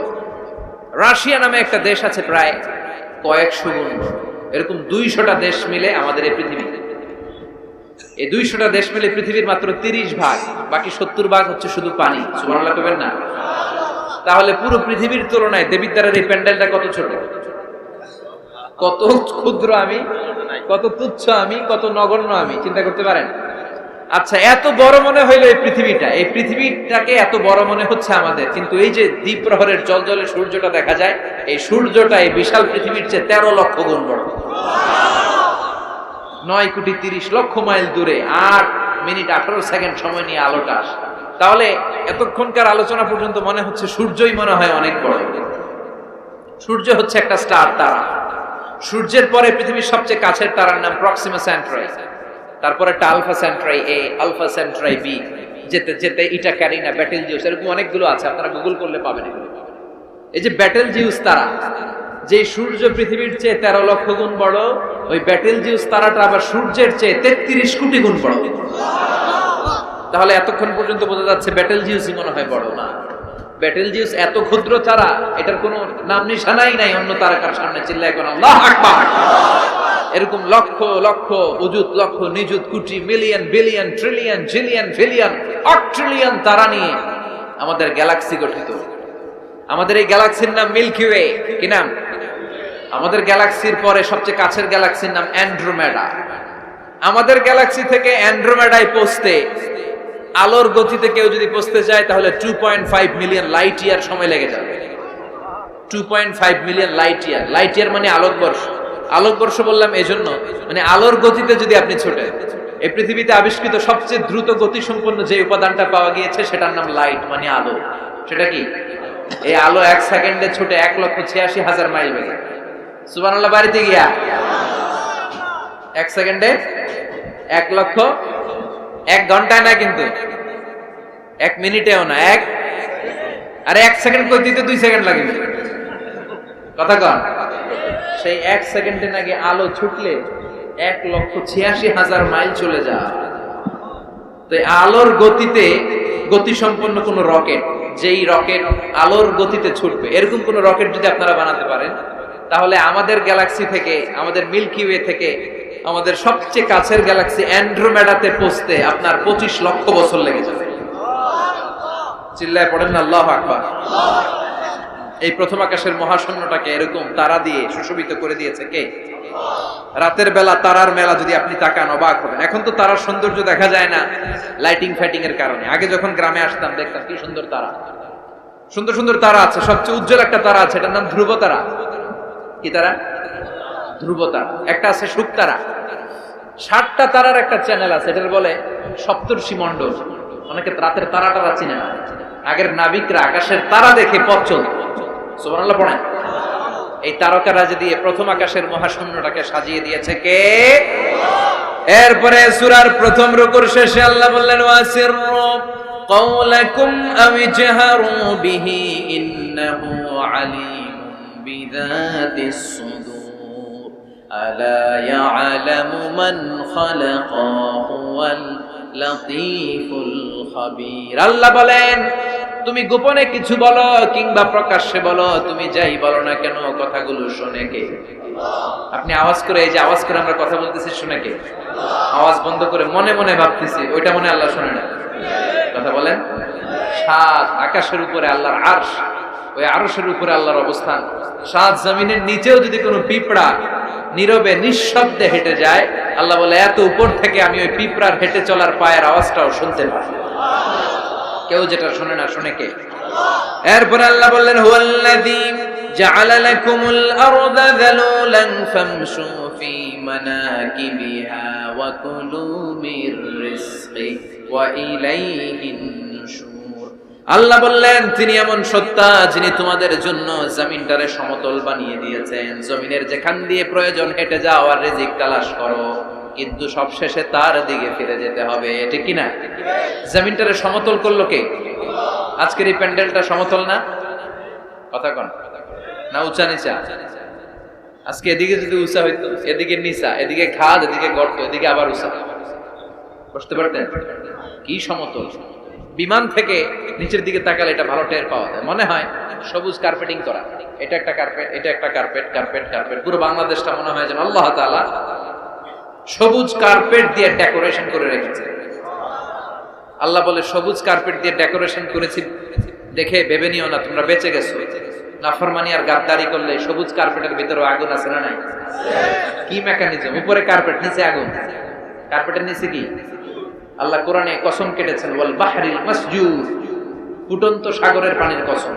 রাশিয়া নামে একটা দেশ আছে প্রায় কয়েকশো গুণ বড়। এরকম 200টা দেশ মিলে আমাদের এই পৃথিবী। এই 200টা দেশ মিলে পৃথিবীর মাত্র 30 ভাগ, বাকি 70 ভাগ হচ্ছে শুধু পানি। সুবহানাল্লাহ কইবেন না? তাহলে পুরো পৃথিবীর তুলনায় দেবিদ্বারের এই প্যান্ডেলটা কত ছোট, কত ক্ষুদ্র আমি, কত তুচ্ছ আমি, কত নগণ্য আমি, চিন্তা করতে পারেন? আচ্ছা, এত বড় মনে হইলো এই পৃথিবীটা, এই পৃথিবীটাকে এত বড় মনে হচ্ছে আমাদের, কিন্তু এই যে দ্বীপ প্রহরের জলজলে সূর্যটা দেখা যায়, এই সূর্যটা এই বিশাল পৃথিবীর চেয়ে 13 লক্ষ গুণ বড়। 9,30,00,000 মাইল দূরে 8 মিনিট 18 সেকেন্ড সময় নিয়ে আলোটা আসে। তাহলে এতক্ষণকার আলোচনা পর্যন্ত মনে হচ্ছে সূর্যই মনে হয় অনেক বড়। সূর্য হচ্ছে একটা স্টার তারা। সূর্যের পরে পৃথিবীর সবচেয়ে কাছের তারার নাম প্রক্সিমা সেন্ট্রাই, তারপরে একটা আলফা সেন্ট্রাই এ, আলফা সেন্ট্রাই বি, যেতে যেতে ইটা ক্যারিনা, ব্যাটেল জিউস, এরকম অনেকগুলো আছে, আপনারা গুগল করলে পাবেন এগুলো। এই যে ব্যাটেল জিউস তারা, যে সূর্য পৃথিবীর চেয়ে 13 লক্ষ গুণ বড়, ওই ব্যাটেল জিউস তারাটা আবার সূর্যের চেয়ে 33 কোটি গুণ বড়। তাহলে এতক্ষণ পর্যন্ত বোঝা যাচ্ছে ব্যাটেল জিউসই মনে হয় বড় না। ব্যাটেল জিউস এত ক্ষুদ্র তারা, এটার কোনো নাম নিশানাই নাই অন্য তারকার সামনে। চিল্লায় কোন আল্লাহু আকবার। এরকম লক্ষ লক্ষ অযুত লক্ষ নিযুত crore million billion trillion zillion billion অট্রিলিয়ন তারা নিয়ে আমাদের গ্যালাক্সি গঠিত। আমাদের এই গ্যালাক্সির নাম মিল্কি ওয়ে। কি নাম? আমাদের গ্যালাক্সির পরে সবচেয়ে কাছের গ্যালাক্সির নাম অ্যান্ড্রোমেডা। আমাদের গ্যালাক্সি থেকে অ্যান্ড্রোমেডায় পৌঁছতে আলোর গতিতে কেউ যদি পৌঁছতে চায় তাহলে 2.5 মিলিয়ন লাইট ইয়ার সময় লেগে যাবে। 2.5 million light year. Light year মানে আলোকবর্ষ। আলোকবর্ষ বললাম এজন্য, মানে আলোর গতিতে যদি আপনি ছোটেন। এই পৃথিবীতে আবিষ্কৃত সবচেয়ে দ্রুত গতি সম্পন্ন যে উপাদানটা পাওয়া গিয়েছে সেটার নাম লাইট, মানে আলো। সেটা কি? এই আলো 1 সেকেন্ডে ছুটে 1,86,000 মাইল বেগে। সুবহানাল্লাহ। বাড়িতে গিয়া 1 সেকেন্ডে 1 লক্ষ, 1 ঘন্টায় না কিন্তু, 1 মিনিটেও না, আরে 1 সেকেন্ড কই দিতে 2 সেকেন্ড লাগে। কথা কন। সেই 1 সেকেন্ডে নাকি আলো ছুটলে 1,86,000 মাইল চলে যায়। তো আলোর গতিতে গতি সম্পন্ন কোন রকেট, যেই রকেট আলোর গতিতে ছুটবে, এরকম কোন রকেট যদি আপনারা বানাতে পারেন, তাহলে আমাদের গ্যালাক্সি থেকে, আমাদের মিল্কি ওয়ে থেকে আমাদের সবচেয়ে কাছের গ্যালাক্সি অ্যান্ড্রোমেডাতে পৌঁছতে আপনার 25 লক্ষ বছর লেগে যাবে। চিল্লায় পড়েন না আল্লাহু আকবার। এই প্রথম আকাশের মহাশূন্যটাকে এরকম তারা দিয়ে সুশোভিত করে দিয়েছে কে? রাতের বেলা তারার মেলা যদি আপনি তাকান অবাক হবেন। এখন তো তারার সৌন্দর্য দেখা যায় না লাইটিং ফাইটিং এর কারণে। আগে যখন গ্রামে আসতাম দেখতাম কি সুন্দর তারা, সুন্দর সুন্দর তারা আছে। সবচেয়ে উজ্জ্বল একটা তারা আছে, এটার নাম ধ্রুব তারা। কি তারা? ধ্রুব তারা। একটা আছে শুকতারা। 60টা তারার একটা চ্যানেল আছে, এটার বলে সপ্তর্ষি মণ্ডল। অনেকে রাতের তারাটা চিনে না। আগের নাবিকরা আকাশের তারা দেখে পথ চলত। সুবহানাল্লাহ পড়েন। এই তারকারাজি দিয়ে প্রথম আকাশের মহাশূন্যটাকে সাজিয়ে দিয়েছে কে? এরপরে সূরার প্রথম রুকুর শেষে আল্লাহ বললেন, ওয়াসিররু কাওলাকুম আও জাহারু বিহি ইন্নাহু আলিমুম বিযাতিস সুদূর আলা ইয়ালামু মান খালাকা হুয়াল লাতীফুল খাবীর। আল্লাহ বলেন, তুমি গোপনে কিছু বলো কিংবা প্রকাশ্যে বলো, তুমি যাই বলো না কেন, কথাগুলো শুনে কে? আপনি আওয়াজ করে, এই যে আওয়াজ করে আমরা কথা বলতেছি, শুনে কে? আওয়াজ বন্ধ করে মনে মনে ভাবতেছি, ওইটা মনে আল্লাহ শুনে না। কথা বলেন। 7 আকাশের উপরে আল্লাহর আরশ, ওই আরশের উপরে আল্লাহর অবস্থান। 7 জমিনের নিচেও যদি কোনো পিঁপড়া নীরবে নিঃশব্দে হেঁটে যায়, আল্লাহ বলে এত উপর থেকে আমি ওই পিঁপড়ার হেঁটে চলার পায়ের আওয়াজটাও শুনতে পাই। কেউ যেটা শুনে না, শুনে কে? এরপরে আল্লাহ বললেন, হুয়াল্লাযী জাআলা লাকুমুল আরদা যালুলান ফামশু ফি মানাকিবিহা ওয়া কুলু মির রিজকি ওয়া ইলাইহিন নুশুর। আল্লাহ বললেন, তিনি এমন সত্তা যিনি তোমাদের জন্য জমিনটারে সমতল বানিয়ে দিয়েছেন। জমিনের যেখান দিয়ে প্রয়োজন হেঁটে যাও আর রিজিক তালাশ করো, কিন্তু সবশেষে তার দিকে ফিরে যেতে হবে। ঠিক কি না? জমিনটারে সমতল করলো কে? আজকের এই প্যান্ডেলটা সমতল না? কথা কন না, উঁচা নিচা? আজকে এদিকে যদি উঁচা হইতো, এদিকে নিচা, এদিকে খাদ, এদিকে গর্ত, এদিকে আবার উঁচা, বুঝতে পারতেন? কি সমতল! বিমান থেকে নিচের দিকে তাকালে এটা ভালো টের পাওয়া যায়। মনে হয় সবুজ কার্পেটিং করা, এটা একটা কার্পেট, এটা একটা কার্পেট, কার্পেট কার্পেট, পুরো বাংলাদেশটা মনে হয় যেন আল্লাহ তাআলা সবুজ কার্পেট দিয়ে ডেকোরেশন করে রেখেছে। আল্লাহ বলে সবুজ কার্পেট দিয়ে ডেকোরেশন করেছি দেখে ভেবে নিও না তোমরা বেঁচে গেছো। নাফরমানি আর গাদ্দারি করলে সবুজ কার্পেটের ভিতরে আগুন আছে না নাই? কি মেকানিজম? উপরে কার্পেট, নিচে আগুন। কার্পেটের নিচে কি? আল্লাহ কোরআনে কসম কেটেছেন, ওয়াল বাহরিল মাসজুর, ফুটন্ত সাগরের পানির কসম।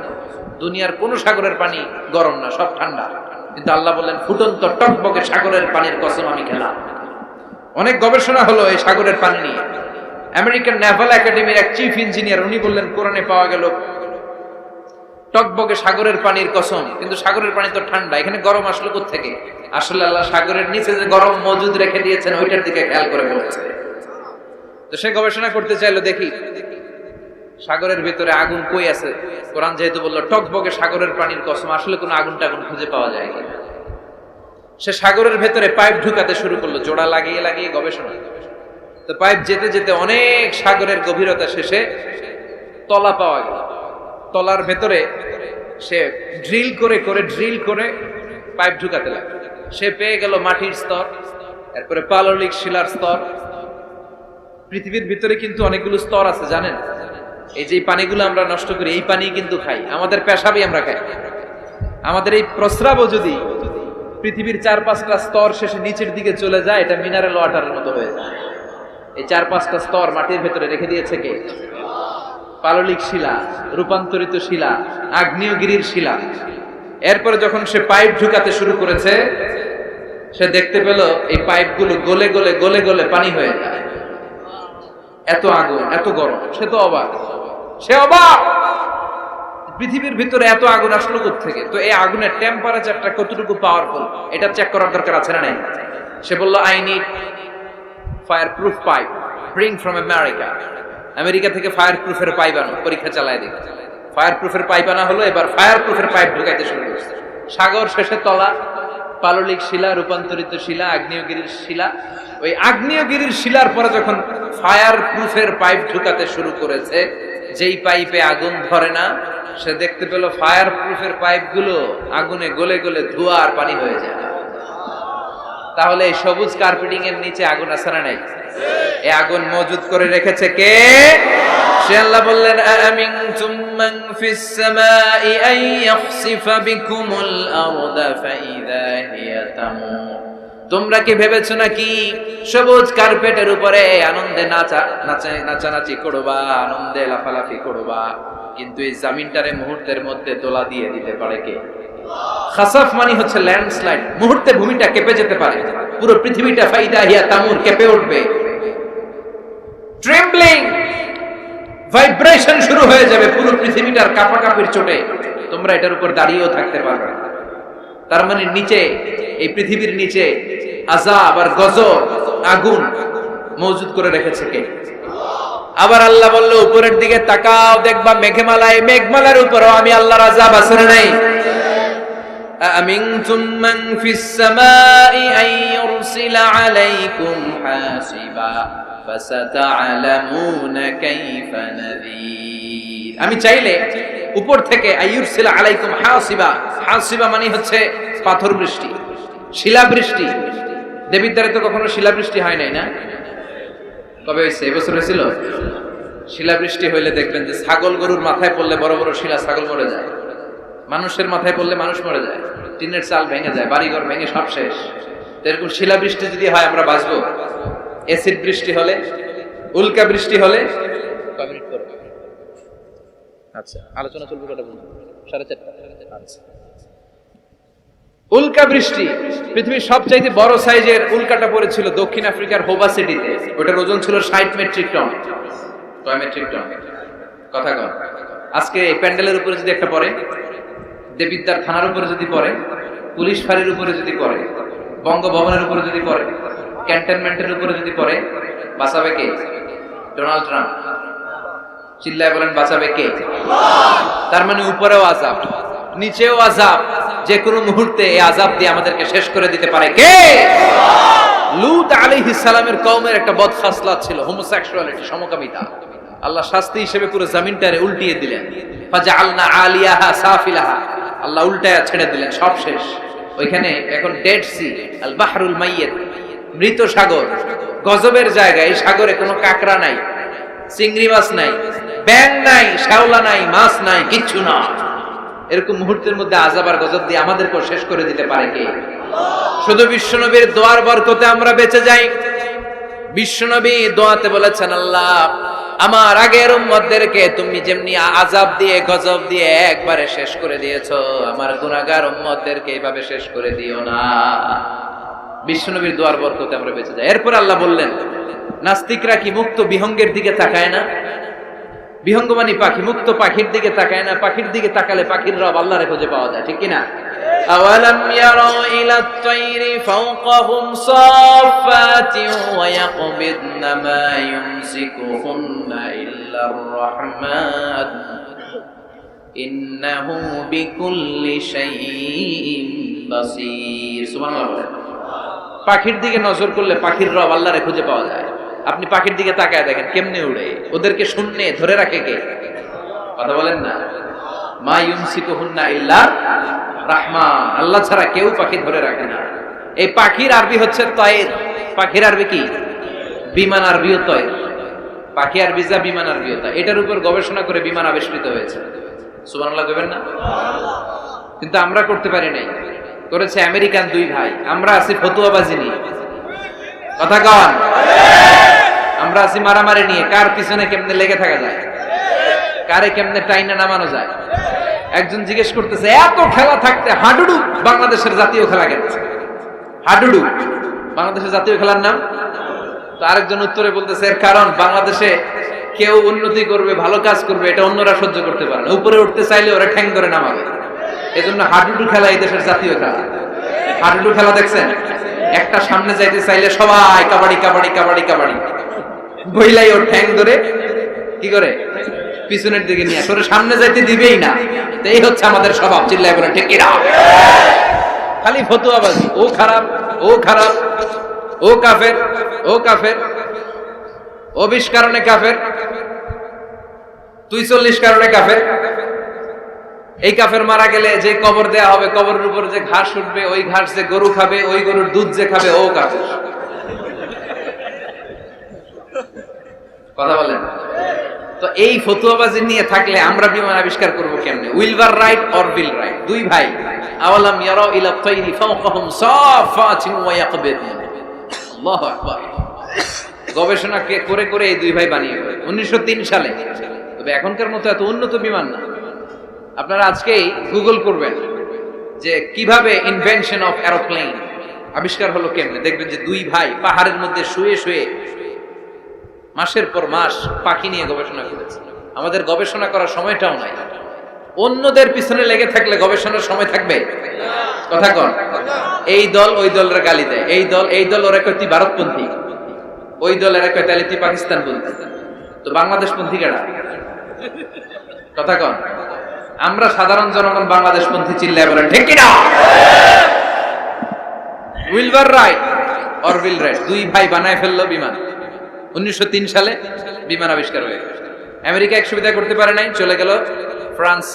দুনিয়ার কোন সাগরের পানি গরম না, সব ঠান্ডা, কিন্তু আল্লাহ বললেন ফুটন্ত টকবকে সাগরের পানির কসম আমি খেলাম। অনেক গবেষণা হলো এই সাগরের পানি নিয়ে। আমেরিকান নেভাল একাডেমির এক চিফ ইঞ্জিনিয়ার উনি বললেন কোরআনে পাওয়া গেল টকবকে সাগরের পানির কসম, কিন্তু সাগরের পানি তো ঠান্ডা, এখানে গরম আসলো কোত্থেকে? আসলে আল্লাহ সাগরের নিচে যে গরম মজুদ রেখে দিয়েছেন ওইটার দিকে খেয়াল করে বলেছে। তো সে গবেষণা করতে চাইলো, দেখি সাগরের ভিতরে আগুন কই আছে। কোরআন যেহেতু বললো টকবকে সাগরের পানির কসম, আসলে কোনো আগুন টাগুন খুঁজে পাওয়া যায় কিনা। সে সাগরের ভেতরে পাইপ ঢুকাতে শুরু করলো, জোড়া লাগিয়ে লাগিয়ে গবেষণা। তো পাইপ যেতে যেতে অনেক সাগরের গভীরতা শেষে তলা পাওয়া গেল। তলার ভেতরে সে ড্রিল করে পাইপ ঢুকাতে লাগলো। সে পেয়ে গেল মাটির স্তর, এরপরে পাললিক শিলার স্তর। পৃথিবীর ভিতরে কিন্তু অনেকগুলো স্তর আছে জানেন? এই যে পানিগুলো আমরা নষ্ট করি, এই পানি কিন্তু খাই, আমাদের পেশাবই আমরা খাই। আমাদের এই প্রস্রাবও যদি পৃথিবীর 4-5টা স্তর শেষে নিচের দিকে চলে যায়, এটা মিনারেল ওয়াটারের মতো হয়ে যায়। এই 4-5টা স্তর মাটির ভেতরে রেখে দিয়েছে কে? পাললিক শিলা, রূপান্তরিত শিলা, আগ্নেয়গিরির শিলা। এরপরে যখন সে পাইপ ঢুকাতে শুরু করেছে, সে দেখতে পেল এই পাইপগুলো গলে গলে পানি হয়ে যায়। এত আগুন, এত গরম। সে তো অবাক, পৃথিবীর ভিতরে এত আগুন আসলো কোত্থেকে? তো এই আগুনের টেম্পারেচারটা কতটুকু পাওয়ারফুল এটা চেক করার দরকার আছে না নাই? সে বলল, I need fire proof pipe, bring from America. America থেকে ফায়ার প্রুফের পাইপ আনো, পরীক্ষা চালায় দিই। ফায়ার প্রুফের পাইপ আনা হলো, এবার ফায়ার প্রুফের পাইপ ঢুকাইতে শুরু করছে। সাগর শেষে তলা, পাললিক শিলা, রূপান্তরিত শিলা, আগ্নেয়গিরির শিলা। ওই আগ্নেয়গিরির শিলার পরে যখন ফায়ার প্রুফের পাইপ ঢুকাতে শুরু করেছে, যেই পাইপে আগুন ধরে না, সে দেখতে পেল ফায়ার প্রুফের পাইপগুলো আগুনে গলে ধোঁয়া আর পানি হয়ে যায়। তাহলে এই সবুজ কার্পেটিং এর নিচে আগুন আছে না নাই? এই আগুন মজুদ করে রেখেছে কে? সে আল্লাহ বললেন, আমিনতুম মান ফিস সামাই আন ইয়াখসিফা বিকুমুল আরদা ফাইযা হিয়া তামুর। তোমরা কি ভেবেছো নাকি সবুজ কার্পেটের উপরে আনন্দে নাচানাচি করবা, আনন্দে লাফালাফি করবা, কিন্তু এই জমিনটারে মুহূর্তের মধ্যে দোলা দিয়ে দিতে পারে কে? খাসাফ মানে হচ্ছে ল্যান্ডস্লাইড, মুহূর্তে ভূমিটা কেঁপে যেতে পারে, পুরো পৃথিবীটা ফাইদা হিয়া তামুর কেঁপে উঠবে, ট্রেম্বলিং, ভাইব্রেশন শুরু হয়ে যাবে, পুরো পৃথিবীটার কাঁপাকাঁপির চোটে তোমরা এটার উপর দাঁড়িয়েও থাকতে পারবে না। তার মানে নিচে, এই পৃথিবীর নিচে আযাব আর গজব, আগুন মজুদ করে রেখেছে কে? আবার আল্লাহ বলল, উপরের দিকে তাকাও, দেখবা মেঘমালায়, মেঘমালার উপরও আমি আল্লাহর আযাব আছে না নাই? আমিনতুম মান ফিস সামাই আন ইউরসিলা আলাইকুম হাসিবা ফাসাতা'লামুনা কাইফা নাযীর। আমি চাইলে উপর থেকে আইয়ুরসিলা আলাইকুম হাসিবা, হাসিবা মানে হচ্ছে পাথর বৃষ্টি, শিলা বৃষ্টি। দেবিদ্বারে তো কখনো শিলা বৃষ্টি হয় নাই না? কবে হয়েছে? এবছর হয়েছিল। শিলা বৃষ্টি হইলে দেখবেন যে ছাগল গরুর মাথায় পড়লে বড় বড় শিলা, ছাগল মরে যায়। মানুষের মাথায় পড়লে মানুষ মরে যায়, টিনের চাল ভেঙে যায়, বাড়িঘর ভেঙে সব শেষ। এরকম শিলা বৃষ্টি যদি হয় আমরা বাঁচবো। এসিড বৃষ্টি হলে, উল্কা বৃষ্টি হলে, আচ্ছা আলোচনা চলবে কটা বলুন? 4:30। আচ্ছা, উল্কা বৃষ্টি, পৃথিবীর সবচাইতে বড় সাইজের উল্কাটা পড়েছিল দক্ষিণ আফ্রিকার হোবা সিটিতে। ওটার ওজন ছিল 60 মেট্রিক টন। কয় মেট্রিক টন? কথা কন। আজকে এই প্যান্ডেলের উপরে যদি একটা পড়ে, দেবিদ্বার থানার উপরে যদি পড়ে, পুলিশ ফাঁড়ির উপরে যদি পড়ে, বঙ্গভবনের উপরে যদি পড়ে, ক্যান্টনমেন্টের উপরে যদি পড়ে, বাঁচাবে কে? Donald Trump. চিল্লায় বলেন, বাঁচাবে কে? তার মানে উপরেও আযাব, নিচেও আযাব, যে কোনো মুহূর্তে এই আযাব দিয়ে আমাদেরকে শেষ করে দিতে পারে কে? লূত আলাইহিস সালামের কওমের একটা বদখাসলাত ছিল হোমোসেক্সুয়ালিটি, সমকামিতা। আল্লাহ শাস্তি হিসেবে পুরো জমিনটারে উল্টিয়ে দিলেন। ফাজআলনা আলিয়াহা সাফিলাহা, আল্লাহ উল্টায়া ছেড়ে দিলেন, সব শেষ। ওইখানে এখন ডেড সি, আল বাহরুল মাইয়িত, মৃত সাগর, গজবের জায়গা। এই সাগরে কোনো কাকড়া নাই, চিংড়ি মাছ নাই, ব্যাঙ নাই, শ্যাওলা নাই, মাছ নাই, কিচ্ছু না। এরকম মুহূর্তের মধ্যে আযাব আর গজব দিয়ে আমাদেরকে শেষ করে দিতে পারে কে? শুধু বিশ্বনবীর দোয়ার বরকতে আমরা বেঁচে যাই। বিশ্বনবী দোয়াতে বলেছেন, আল্লাহ আমার আগের উম্মতদেরকে তুমি যেমনি আযাব দিয়ে গজব দিয়ে একবারে শেষ করে দিয়েছো, আমার গুনাহগার উম্মতদেরকে এইভাবে শেষ করে দিও না। বিশ্বনবীর দোয়ার বরকতে আমরা বেঁচে যাই। এরপর আল্লাহ বললেন, নাস্তিকরা কি মুক্ত বিহঙ্গের দিকে তাকায় না? বিহঙ্গ মানে পাখি, মুক্ত পাখির দিকে তাকায় না? পাখির দিকে তাকালে পাখির রব আল্লাহরে খুঁজে পাওয়া যায়, ঠিক কিনা? আওয়ালাম ইয়ারাউ ইলাত তায়রি ফাওকাহুম সাফাতিন ওয়া ইয়াকবিদনা মা ইউমসিকুহুন্না ইল্লার রাহমান ইন্নাহু বিকুল্লি শাইইন বাসীর। সুবহানাল্লাহ। পাখির দিকে নজর করলে পাখির রব আল্লাহরে খুঁজে পাওয়া যায়। আপনি পাখির দিকে তাকায় দেখেন কেমনে উড়ে, ওদেরকে শূন্যে ধরে রাখে কে? কথা বলেন না। মা ইউমসিকুহুন্না ইল্লার রাহমান, আল্লাহ ছাড়া কেউ পাখি ধরে রাখে না। এই পাখির আরবি হচ্ছে তয়ের। পাখির আরবি কি? বিমান আরবিও তয়ের। পাখি আরবি যা, বিমান আরবিও তা। এটার উপর গবেষণা করে বিমান আবিষ্কৃত হয়েছে। সুবহানাল্লাহ কইবেন না? কিন্তু আমরা করতে পারি নাই, করেছে আমেরিকান দুই ভাই। আমরা আছি ফতুয়াবাজি নিয়ে, কথা কন। আমরা আছি মারামারি নিয়ে, কার পিছনে কেমনে লেগে থাকা যায়, কারে কেমনে টাইনা নামানো যায়। একজন জিজ্ঞেস করতেছে, এত খেলা থাকতে হাডুডু বাংলাদেশের জাতীয় খেলা কেন? হাডুডু বাংলাদেশের জাতীয় খেলার নাম। তো আরেকজন উত্তরে বলতেছে, এর কারণ বাংলাদেশে কেউ উন্নতি করবে, ভালো কাজ করবে, এটা অন্যরা সহ্য করতে পারে না। উপরে উঠতে চাইলে ওরা ঠ্যাং ধরে নামাবে। এজন্য হাডুডু খেলা এই দেশের জাতীয় খেলা। হাডুডু খেলা দেখছেন? একটা সামনে যাইতে চাইলে সবাই কাবাডি কাবাডি কাবাডি কাবাডি, বইলাই ওর ঠ্যাং ধরে কি করে পিছনের দিকে নিয়ে আসলে সামনে যাইতে দিবেই না। তো এই হচ্ছে আমাদের স্বভাব। চিল্লায় বলে ঠিক কিনা? খালি ফতুয়াবাজি, ও খারাপ, ও খারাপ, ও কাফের, ও কাফের, ও 20 কারণে কাফের, তুই 40 কারণে কাফের। এই কাফের মারা গেলে যে কবর দেয়া হবে, কবরের উপর যে ঘাস উঠবে, ওই ঘাস যে গরু খাবে, ওই গরুর দুধ যে খাবে, ও কাফের। কথা বলেন। তো এই ফতুয়াবাজি নিয়ে থাকলে আমরা বিমান আবিষ্কার করবো কেমনে? Wilbur right or bill right, দুই ভাই। আওয়ালাম ইয়ারাউ ইলাত তায়রি ফাওকাহুম সাফাতিন ওয়া ইয়াকবিদনা। আল্লাহু আকবার। গবেষণা করে করে এই দুই ভাই বানিয়ে 1903 সালে। তবে এখনকার মতো এত উন্নত বিমান না। আপনারা আজকেই গুগল করবেন যে কিভাবে ইনভেনশন অফ এরোপ্লেন আবিষ্কার হলো কেমনে, দেখবেন যে দুই ভাই পাহাড়ের মধ্যে শুয়ে শুয়ে মাসের পর মাস পাখি নিয়ে গবেষণা করেছে। আমাদের গবেষণা করার সময়টাও নাই। অন্যদের পিছনে লেগে থাকলে গবেষণার সময় থাকবে? কথা কন। এই দল ওই দলের গালি দেয়, এই দল ওরা কয় তুই ভারতপন্থী, ওই দল এরা কয় তাহলে তুই পাকিস্তান বলতি। তো বাংলাদেশ পন্থী কেডা? কথা কন। আমরা সাধারণ জনগণ বাংলাদেশ পন্থী, চিল্লায় বলেন ঠিক কিনা? Wilbur right or will write, দুই ভাই বানায় ফেললো বিমান। 1903 সালে বিমান আবিষ্কার হয়ে গেল। আমেরিকা এক সুবিধা করতে পারে নাই, চলে গেল ফ্রান্স।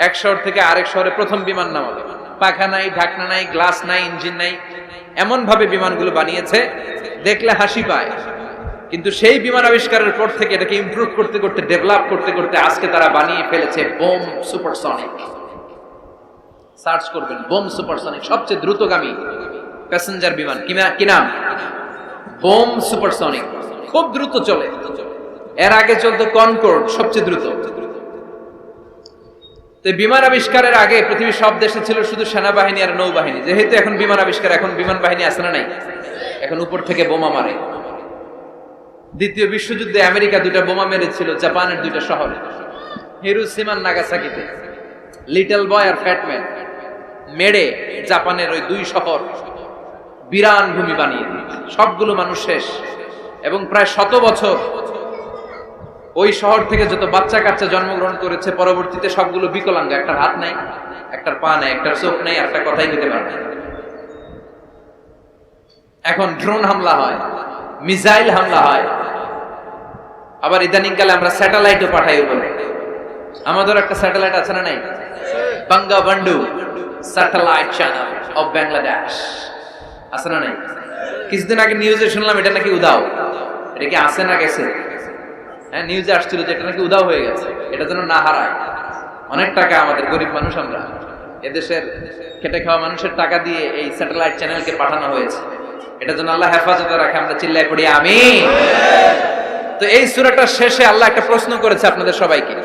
এক শহর থেকে আরেক শহরে প্রথম বিমান নামালো। পাখা নাই, ঢাকনা নাই, গ্লাস নাই, ইঞ্জিন নাই, এমন ভাবে বিমানগুলো বানিয়েছে দেখলে হাসি পায়। কিন্তু সেই বিমান আবিষ্কারের পর থেকে এটাকে ইমপ্রুভ করতে করতে, ডেভেলপ করতে করতে আজকে তারা বানিয়ে ফেলেছে বোম সুপারসনিক। সার্চ করবেন বোম সুপারসনিক, সবচেয়ে দ্রুতগামী প্যাসেঞ্জার বিমান। কি নাম? Bomb supersonic. খুব দ্রুত চলে। এর আগে চলতো কনকর্ড, সবচেয়ে দ্রুত। তো বিমান আবিষ্কারের আগে পৃথিবীর সব দেশে ছিল শুধু সেনাবাহিনী আর নৌবাহিনী। যেহেতু এখন বিমান আবিষ্কার, এখন বিমান বাহিনী আছে না নাই? এখন উপর থেকে বোমা মারে। দ্বিতীয় বিশ্বযুদ্ধে আমেরিকা 2টা বোমা মেরেছিল জাপানের 2টা শহরে, হিরোশিমা আর নাগাসাকিতে। লিটল বয় আর ফ্যাটম্যান মেরে জাপানের ওই 2 শহর বিরান ভূমি বানিয়ে দিয়েছে। সবগুলো মানুষ শেষ। এবং প্রায় 100 বছর ওই শহর থেকে যত বাচ্চা কাচ্চা জন্মগ্রহণ করেছে পরবর্তীতে সবগুলো বিকলাঙ্গ। একটার হাত নাই, একটার পা নাই, একটার চোখ নাই, একটা কথাই নিতে পারে না। এখন ড্রোন হামলা হয়, মিসাইল হামলা হয়, আবার ইদানিং কালে আমরা স্যাটেলাইটও পাঠাই উপরে। আমাদের একটা স্যাটেলাইট আছে না নাই? বাঙ্গাবন্ধু স্যাটেলাইট চ্যানেল অফ বাংলাদেশ আছে না নাই? কিছুদিন আগে নিউজে শুনলাম এটা নাকি উধাও। এটা কি আছে না গেছে? হ্যাঁ, নিউজে আসছিল যে এটা নাকি উধাও হয়ে গেছে। এটা যেন না হারায়। অনেক টাকা, আমাদের গরিব মানুষ আমরা, এদেশের খেটে খাওয়া মানুষের টাকা দিয়ে এই স্যাটেলাইট চ্যানেলকে পাঠানো হয়েছে। এটা যেন আল্লাহ হেফাজতে রাখে, আমরা চিল্লায় পড়ি আমিন। তো এই সূরাটার শেষে আল্লাহ একটা প্রশ্ন করেছে আপনাদের সবাইকে।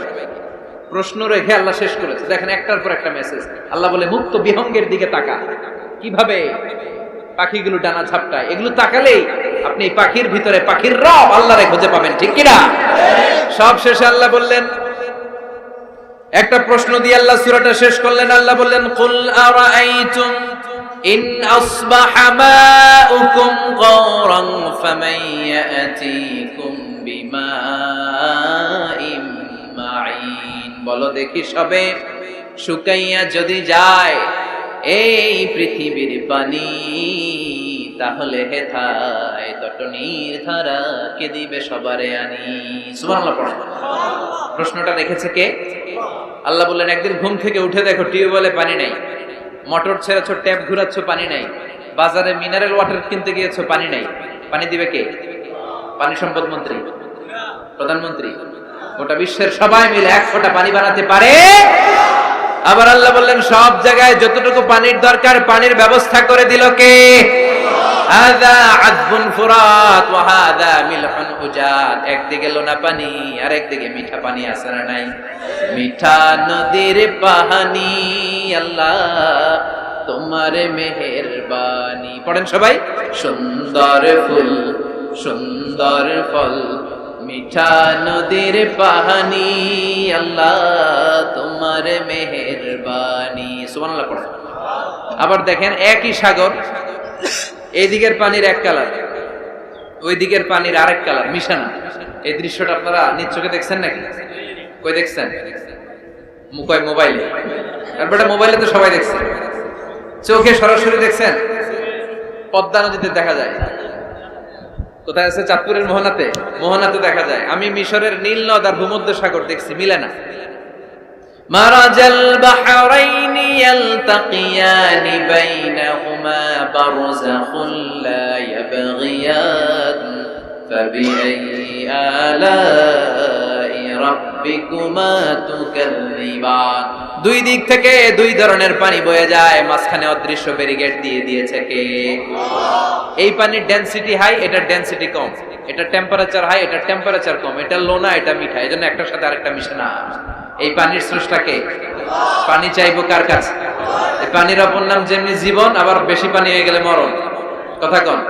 প্রশ্ন রেখে আল্লাহ শেষ করেছে। দেখেন একটার পর একটা মেসেজ। আল্লাহ বলে মুক্ত বিহঙ্গের দিকে তাকা, কিভাবে পাখিগুলো ডানা ঝাপটায়, এগুলো তাকালেই আপনি পাখির ভিতরে পাখির রব আল্লাহরে খুঁজে পাবেন, ঠিক কিনা? সব শেষে আল্লাহ বললেন, একটা প্রশ্ন দিয়ে আল্লাহ সূরাটা শেষ করলেন। আল্লাহ বললেন, কুল আরাআইতুম ইন আসবাহা মাউকুম গাওরান ফামান ইয়াতিকুম বিমাইন মাইন। বলো দেখি সবে, শুকাইয়া যদি যায় এই পৃথিবীর পানি, তাহলে হেথায় তটনির ধারা কে দিবে সবারে আনি। সুবহানাল্লাহ পড়েন। প্রশ্নটা রেখেছে কে? আল্লাহ বললেন, একদিন ঘুম থেকে উঠে দেখো টিউবওয়েলে পানি নাই, মোটর ছেড়েছো, ট্যাপ ঘুরাচ্ছ, পানি নাই, বাজারে মিনারেল ওয়াটার কিনতে গিয়েছো, পানি নাই, পানি দিবে কে? পানি সম্পদ মন্ত্রী, প্রধানমন্ত্রী, গোটা বিশ্বের সবাই মিলে এক ফোঁটা পানি বানাতে পারে? আবার আল্লাহ বললেন, সব জায়গায় যতটুকু পানির দরকার পানির ব্যবস্থা করে দিল কে? হাযা আযবুন ফুরাত ওয়া হাযা মিলহুন উজাত। একদিকে লোনা পানি আর একদিকে মিঠা পানি, আছে না নাই? মিঠা নদীর পানি, আল্লাহ তোমার মেহেরবানি। পড়েন সবাই, সুন্দর ফুল সুন্দর ফল, মিঠা নদীর পানি, আল্লাহ তোমার মেহেরবানি। সুবহানাল্লাহ পড়েন। আবার দেখেন একই সাগর, এই দিকের পানির এক কালার, ওই দিকের পানির আরেক কালার, মিশানো। এই দৃশ্যটা আপনারা নিজ চোখে দেখছেন নাকি? কই দেখছেন? কই মোবাইলে? আর বেটা মোবাইলে তো সবাই দেখছে, চোখে সরাসরি দেখছেন? পদ্মা নদীতে দেখা যায়। কোথায় আছে? চাঁদপুরের মোহনাতে, মোহনাতে দেখা যায়। আমি মিশরের নীল নদ আর ভূমধ্য সাগর দেখছি, মিলে না। মারাজাল বাহরাইনি ইয়ালতাকিয়ানি বাইনাহুমা বারযাখুন লা ইয়াবগিয়ান ফাবিআইয়ি আলাই রাব্বিকুমা তুকাযযিবান। দুই দিক থেকে দুই ধরনের পানি বয়ে যায়, মাঝখানে অদৃশ্য ব্যারিকেড দিয়ে দিয়েছে কে? এই পানির ডেনসিটি হাই, এটার ডেনসিটি কম, এটা টেম্পারেচার হাই, এটা টেম্পারেচার কম, এটা লোনা, এটা মিঠা, এজন্য একটার সাথে আরেকটা মিশে না। এই পানির স্রষ্টাকে। পানি চাইবো কার কাছে? এই পানির অপর নাম যেমনি জীবন, আবার বেশি পানি হয়ে গেলে মরণ। কথা কন।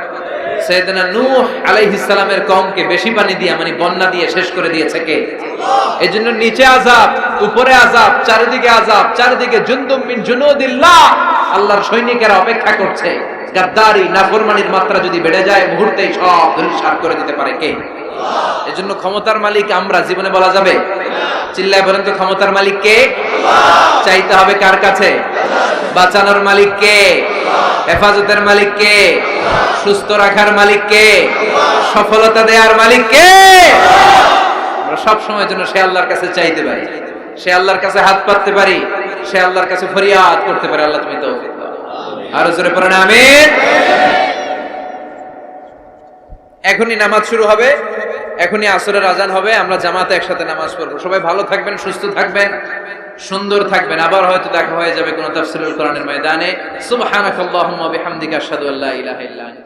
সাইয়েদনা নূহ আলাইহিস সালামের কওমকে বেশি পানি দিয়ে, মানে বন্যা দিয়ে শেষ করে দিয়েছে কে? এজন্য নিচে আযাব, উপরে আযাব, চারিদিকে আযাব, চারিদিকে জুনদুম মিন জুনুদিল্লাহ, আল্লাহর সৈনিকেরা অপেক্ষা করছে। গাদ্দারি নাফরমানির মাত্রা যদি বেড়ে যায়, মুহূর্তেই সব ধূলিসাৎ করে দিতে পারে কে? এজন্য ক্ষমতার মালিক আমরা, জীবনে বলা যাবে? চিল্লায় বলেন তো, ক্ষমতার মালিক কে? চাইতে হবে কার কাছে? বাঁচানোর মালিক কে? হেফাজতের মালিক কে? সুস্থ রাখার মালিক কে? সফলতা দেওয়ার মালিক কে? আমরা সব সময়ের জন্য সে আল্লাহর কাছে চাইতে পারি, সে আল্লাহর কাছে হাত পাততে পারি, সে আল্লাহর কাছে ফরিয়াদ করতে পারি, আল্লাহ তুমি তৌফিক দাও। আরো জোরে পড়েন আমিন। এখনই নামাজ শুরু হবে, এখনই আসরের আজান হবে, আমরা জামাতে একসাথে নামাজ পড়বো। সবাই ভালো থাকবেন, সুস্থ থাকবেন, সুন্দর থাকবেন। আবার হয়তো দেখা হয়ে যাবে কোন তাফসীরুল কোরআনের ময়দানে। সুবহানাকাল্লাহুম্মা বিহামদিকা আশহাদু আল্লা ইলাহা ইল্লা আনতা।